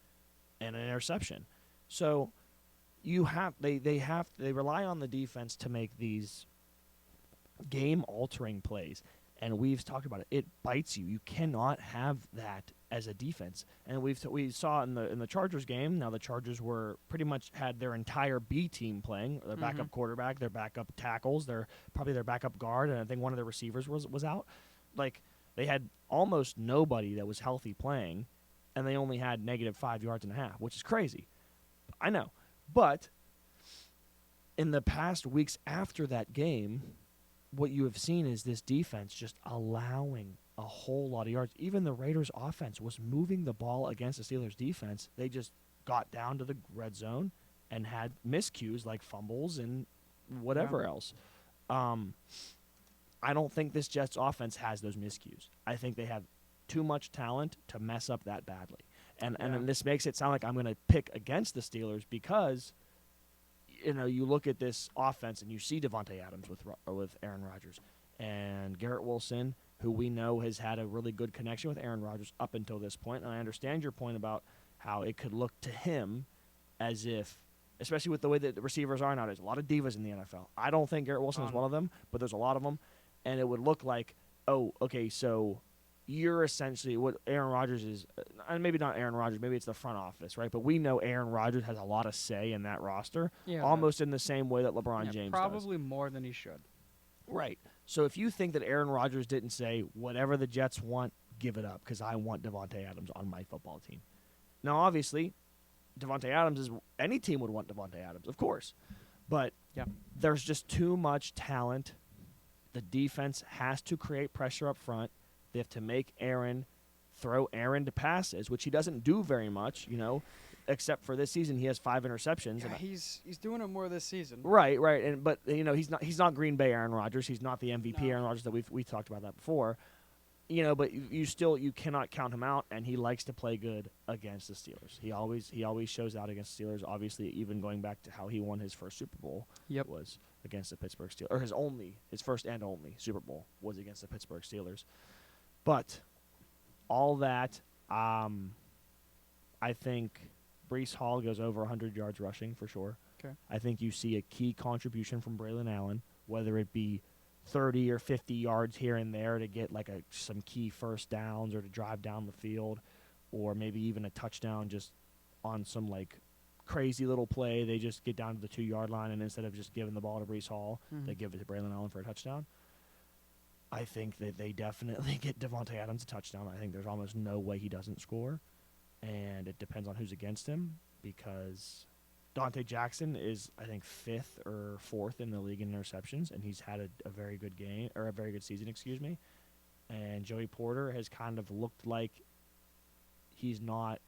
and an interception. So they rely on the defense to make these game-altering plays. And we've talked about it. It bites you. You cannot have that as a defense. And we saw in the Chargers game. Now the Chargers were pretty much had their entire B team playing. Their backup quarterback, their backup tackles, their backup guard, and I think one of their receivers was out. Like they had almost nobody that was healthy playing, and they only had -5.5 yards, which is crazy. I know, but in the past weeks after that game, what you have seen is this defense just allowing a whole lot of yards. Even the Raiders' offense was moving the ball against the Steelers' defense. They just got down to the red zone and had miscues like fumbles and whatever else. I don't think this Jets offense has those miscues. I think they have too much talent to mess up that badly. And this makes it sound like I'm going to pick against the Steelers because – you look at this offense and you see Davante Adams with Aaron Rodgers and Garrett Wilson, who we know has had a really good connection with Aaron Rodgers up until this point. And I understand your point about how it could look to him as if, especially with the way that the receivers are nowadays, a lot of divas in the NFL. I don't think Garrett Wilson is one of them, but there's a lot of them. And it would look like, oh, okay, so you're essentially what Aaron Rodgers is, and maybe not Aaron Rodgers, maybe it's the front office, right? But we know Aaron Rodgers has a lot of say in that roster, almost in the same way that LeBron James probably does. More than he should. Right. So if you think that Aaron Rodgers didn't say, whatever the Jets want, give it up, because I want Davante Adams on my football team. Now, obviously, Davante Adams is – any team would want Davante Adams, of course. But there's just too much talent. The defense has to create pressure up front. They have to make Aaron throw Aaron to passes, which he doesn't do very much, except for this season. He has 5 interceptions. Yeah, he's doing it more this season. Right. But he's not Green Bay Aaron Rodgers. He's not the MVP Aaron Rodgers that we talked about that before. But you cannot count him out, and he likes to play good against the Steelers. He always shows out against the Steelers. Obviously, even going back to how he won his first Super Bowl was against the Pittsburgh Steelers, or his first and only Super Bowl was against the Pittsburgh Steelers. But all that, I think Breece Hall goes over 100 yards rushing for sure. Okay. I think you see a key contribution from Braylon Allen, whether it be 30 or 50 yards here and there to get like some key first downs or to drive down the field, or maybe even a touchdown just on some like crazy little play. They just get down to the 2-yard line, and instead of just giving the ball to Breece Hall, they give it to Braylon Allen for a touchdown. I think that they definitely get Davante Adams a touchdown. I think there's almost no way he doesn't score, and it depends on who's against him because Dante Jackson is, I think, 5th or 4th in the league in interceptions, and he's had a very good game or a very good season, And Joey Porter has kind of looked like he's not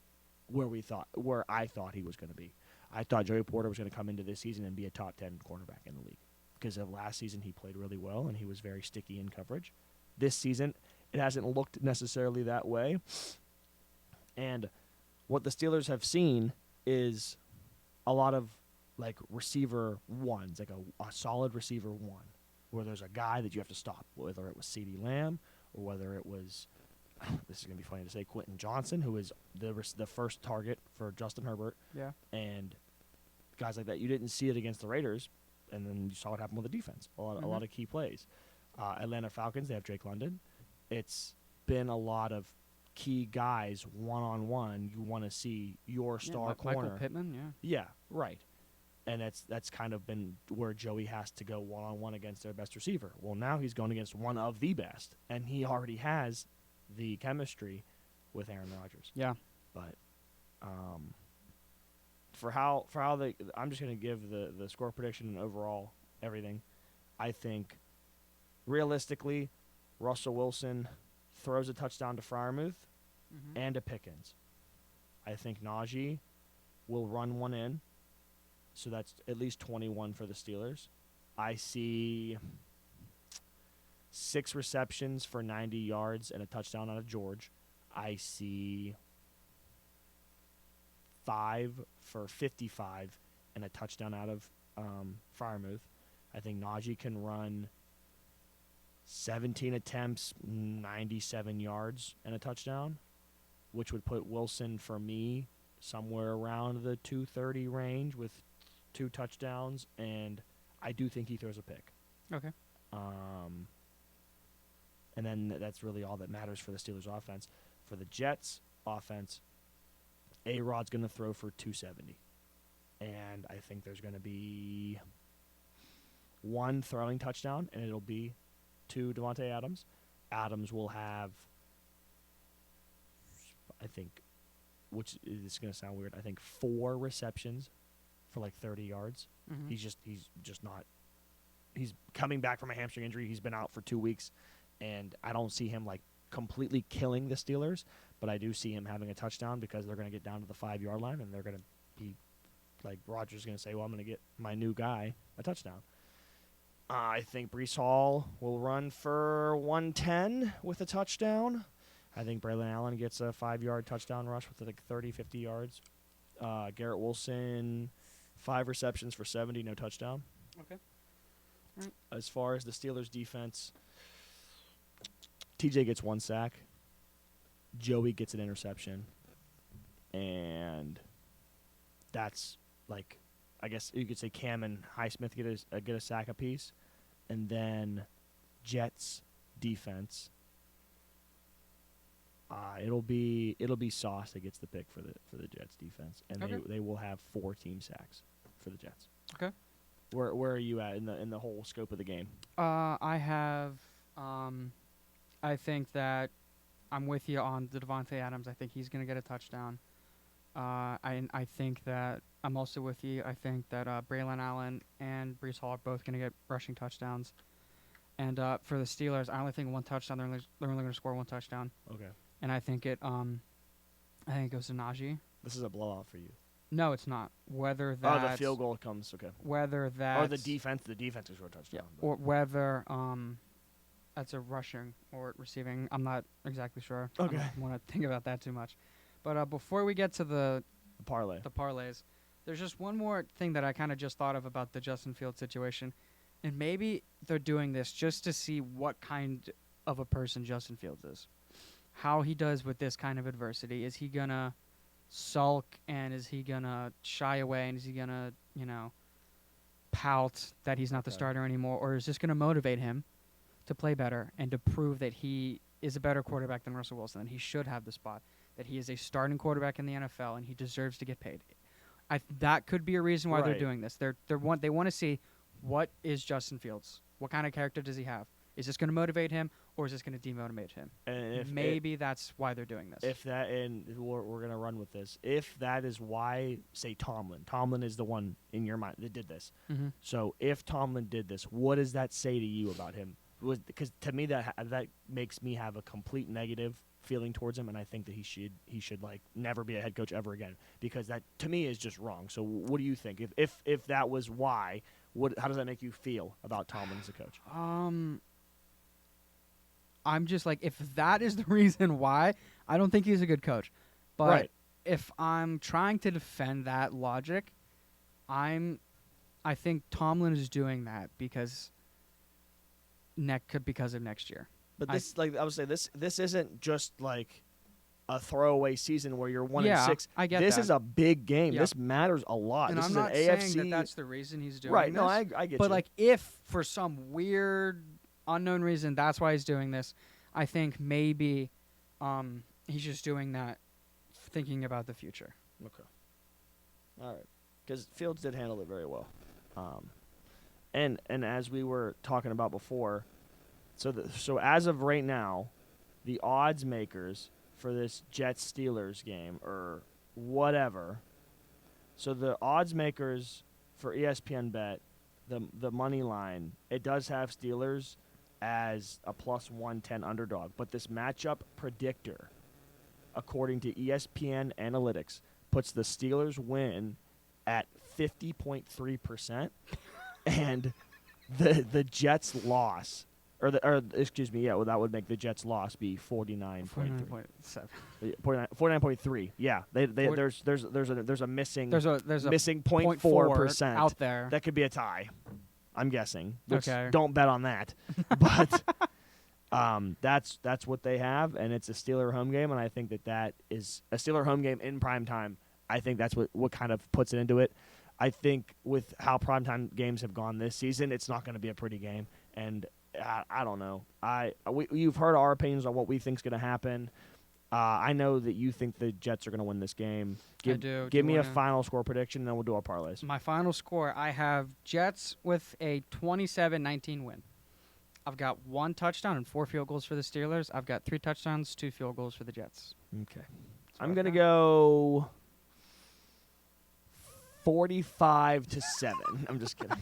where I thought he was going to be. I thought Joey Porter was going to come into this season and be a top 10 cornerback in the league. Because of last season, he played really well, and he was very sticky in coverage. This season, it hasn't looked necessarily that way. And what the Steelers have seen is a lot of, like, receiver ones, like a solid receiver one, where there's a guy that you have to stop, whether it was CeeDee Lamb or whether it was, this is going to be funny to say, Quentin Johnson, who is the first target for Justin Herbert. Yeah. And guys like that. You didn't see it against the Raiders, and then you saw what happened with the defense. A lot of key plays. Atlanta Falcons, they have Drake London. It's been a lot of key guys one-on-one. You want to see your star corner. Michael Pittman, yeah. Yeah, right. And that's kind of been where Joey has to go one-on-one against their best receiver. Well, now he's going against one of the best, and he already has the chemistry with Aaron Rodgers. Yeah. But for how they, I'm just going to give the score prediction and overall everything. I think realistically, Russell Wilson throws a touchdown to Freiermuth and to Pickens. I think Najee will run one in, so that's at least 21 for the Steelers. I see 6 receptions for 90 yards and a touchdown out of George. I see 5 for 55 and a touchdown out of Freiermuth. I think Najee can run 17 attempts, 97 yards, and a touchdown, which would put Wilson, for me, somewhere around the 230 range with 2 touchdowns, and I do think he throws a pick. Okay. And then that's really all that matters for the Steelers' offense. For the Jets' offense, A-Rod's going to throw for 270. And I think there's going to be 1 throwing touchdown, and it'll be to Devontae Adams. Adams will have, I think, which is going to sound weird, I think 4 receptions for like 30 yards. He's just not. He's coming back from a hamstring injury. He's been out for 2 weeks, and I don't see him like completely killing the Steelers, but I do see him having a touchdown because they're going to get down to the 5-yard line, and they're going to be like, Rodgers is going to say, well, I'm going to get my new guy a touchdown. I think Breece Hall will run for 110 with a touchdown. I think Braylon Allen gets a 5-yard touchdown rush with like 30, 50 yards. Garrett Wilson, 5 receptions for 70, no touchdown. Okay. Right. As far as the Steelers' defense, TJ gets 1 sack. Joey gets an interception. And that's like, I guess you could say Cam and Highsmith get a sack apiece. And then Jets defense, it'll be Sauce that gets the pick for the Jets defense, and they will have 4 team sacks for the Jets. Okay. Where are you at in the whole scope of the game? I have I think that I'm with you on the Devontae Adams. I think he's going to get a touchdown. I think that I'm also with you. I think that Braylon Allen and Breece Hall are both going to get rushing touchdowns. And for the Steelers, I only think 1 touchdown. They're only going to score 1 touchdown. Okay. And I think it goes to Najee. This is a blowout for you. No, it's not. Whether that the field goal comes, okay. Whether that or the defense is for a touchdown. Yeah, or whether that's a rushing or receiving. I'm not exactly sure. Okay. I don't want to think about that too much. But before we get to the parlays, there's just one more thing that I kind of just thought of about the Justin Fields situation. And maybe they're doing this just to see what kind of a person Justin Fields is. How he does with this kind of adversity. Is he going to sulk, and is he going to shy away, and is he going to, pout that he's not the starter anymore? Or is this going to motivate him to play better and to prove that he is a better quarterback than Russell Wilson, and he should have the spot, that he is a starting quarterback in the NFL, and he deserves to get paid? That could be a reason why they're doing this. They want to see, what is Justin Fields? What kind of character does he have? Is this going to motivate him, or is this going to demotivate him? And maybe that's why they're doing this. If that, and we're going to run with this, if that is why, say Tomlin is the one in your mind that did this. Mm-hmm. So if Tomlin did this, what does that say to you about him was because to me that makes me have a complete negative feeling towards him, and I think that he should like never be a head coach ever again, because that to me is just wrong. So what do you think? If that was why, how does that make you feel about Tomlin as a coach? I'm just like, if that is the reason why, I don't think he's a good coach. But Right. if I'm trying to defend that logic, I think Tomlin is doing that because of next year. But this, like I would say, this isn't just like a throwaway season where you're 1-6. I get this that. is a big game. Yep. This matters a lot. And this I'm is not an saying AFC. that that's the reason he's doing right. this. No, I get but you. like, if for some weird unknown reason that's why he's doing this, I think maybe he's just doing that thinking about the future. Okay. All right. Because Fields did handle it very well. And as we were talking about before, so as of right now, the odds makers for this Jets-Steelers game or whatever, so the odds makers for ESPN Bet, the money line, it does have Steelers as a plus 110 underdog. But this matchup predictor, according to ESPN Analytics, puts the Steelers win at 50.3%, and the Jets loss, excuse me, that would make the Jets loss be 49.3. 49.3. Yeah, there's a missing there's a missing 0.4% out there. That could be a tie, I'm guessing. Which Okay. Don't bet on that. But that's what they have, and it's a Steeler home game, and I think that is a Steeler home game in prime time. I think that's what kind of puts it into it. I think with how primetime games have gone this season, it's not going to be a pretty game, and I don't know. You've heard our opinions on what we think is going to happen. I know that you think the Jets are going to win this game. I do. Give me a final score prediction, and then we'll do our parlays. My final score, I have Jets with a 27-19 win. I've got 1 touchdown and 4 field goals for the Steelers. I've got 3 touchdowns, 2 field goals for the Jets. Okay. I'm going to go 45-7. I'm just kidding.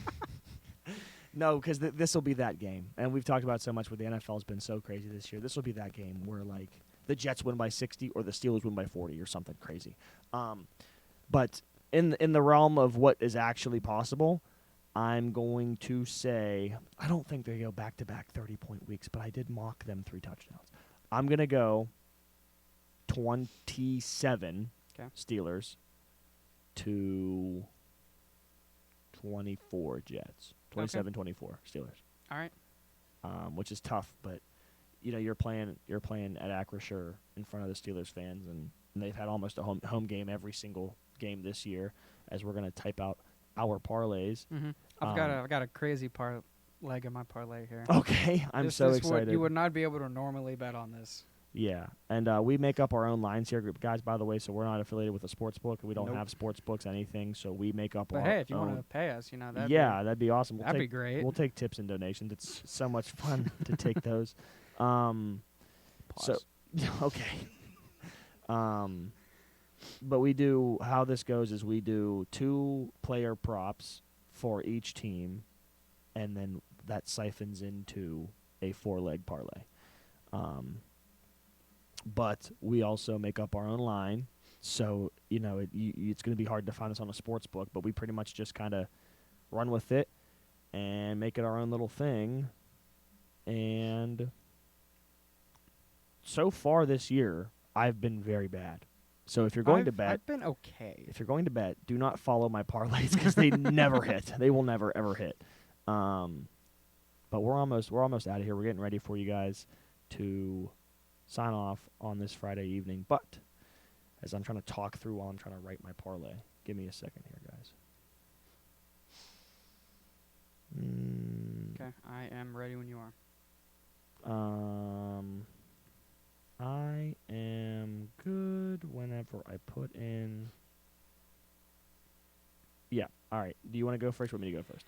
No, because this will be that game. And we've talked about so much where the NFL's been so crazy this year. This will be that game where, like, the Jets win by 60 or the Steelers win by 40 or something crazy. But in the realm of what is actually possible, I'm going to say I don't think they go back-to-back 30-point weeks, but I did mock them 3 touchdowns. I'm going to go 27 Steelers to 24 Jets. 27-24 Steelers. All right. Which is tough, but you're playing at Acrisure in front of the Steelers fans, and they've had almost a home game every single game this year. As we're gonna type out our parlays. Mm-hmm. I've got a crazy leg of my parlay here. Okay, I'm so excited. You would not be able to normally bet on this. Yeah, and we make up our own lines here, guys, by the way, so we're not affiliated with a sports book. We don't have sports books, anything, so we make up our own. But hey, if you want to pay us, that'd be awesome. That'd be great. We'll take tips and donations. It's so much fun to take those. Pause. Okay. But we do, how this goes is we do 2 player props for each team, and then that siphons into a 4-leg parlay. But we also make up our own line, so it's going to be hard to find us on a sports book. But we pretty much just kind of run with it and make it our own little thing. And so far this year, I've been very bad. So if you're going to bet, I've been okay. If you're going to bet, do not follow my parlays because they never hit. They will never ever hit. But we're almost out of here. We're getting ready for you guys to sign off on this Friday evening. But as I'm trying to talk through while I'm trying to write my parlay, give me a second here, guys. Okay, I am ready when you are. I am good whenever I put in. Yeah. All right. Do you want to go first or want me to go first?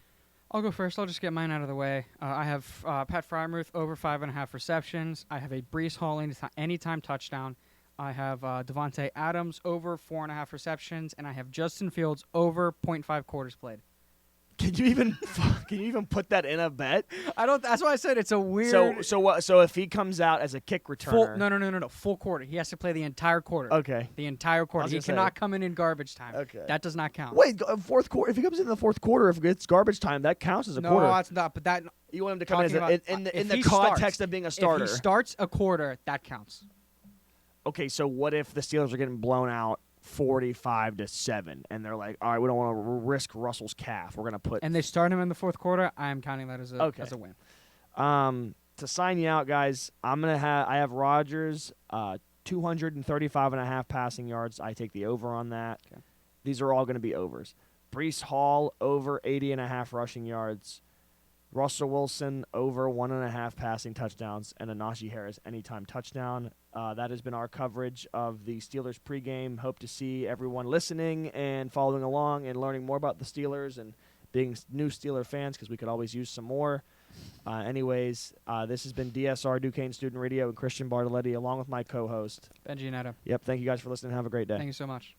I'll go first. I'll just get mine out of the way. I have Pat Frymuth over 5.5 receptions. I have a Breece Hall anytime touchdown. I have Devontae Adams over 4.5 receptions, and I have Justin Fields over 0.5 quarters played. Can you even put that in a bet? I don't. That's why I said it's a weird. So what? So if he comes out as a kick returner, No. Full quarter. He has to play the entire quarter. Okay. The entire quarter. He cannot come in garbage time. Okay. That does not count. Wait, fourth quarter. If he comes in the fourth quarter, if it's garbage time, that counts as a quarter. No, it's not. But that you want him to come in talking in the context of being a starter. If he starts a quarter, that counts. Okay, so what if the Steelers are getting blown out 45-7, and they're like, all right, we don't want to risk Russell's calf. We're gonna put and they start him in the fourth quarter. I am counting that as a win. To sign you out, guys, I have Rodgers 235.5 passing yards. I take the over on that. Okay. These are all going to be overs. Breece Hall over 80.5 rushing yards. Russell Wilson over 1.5 passing touchdowns, and a Najee Harris anytime touchdown. That has been our coverage of the Steelers pregame. Hope to see everyone listening and following along and learning more about the Steelers and being new Steeler fans, because we could always use some more. Anyways, this has been DSR Duquesne Student Radio and Christian Bartoletti along with my co-host Ben Giannetta. Yep. Thank you guys for listening. Have a great day. Thank you so much.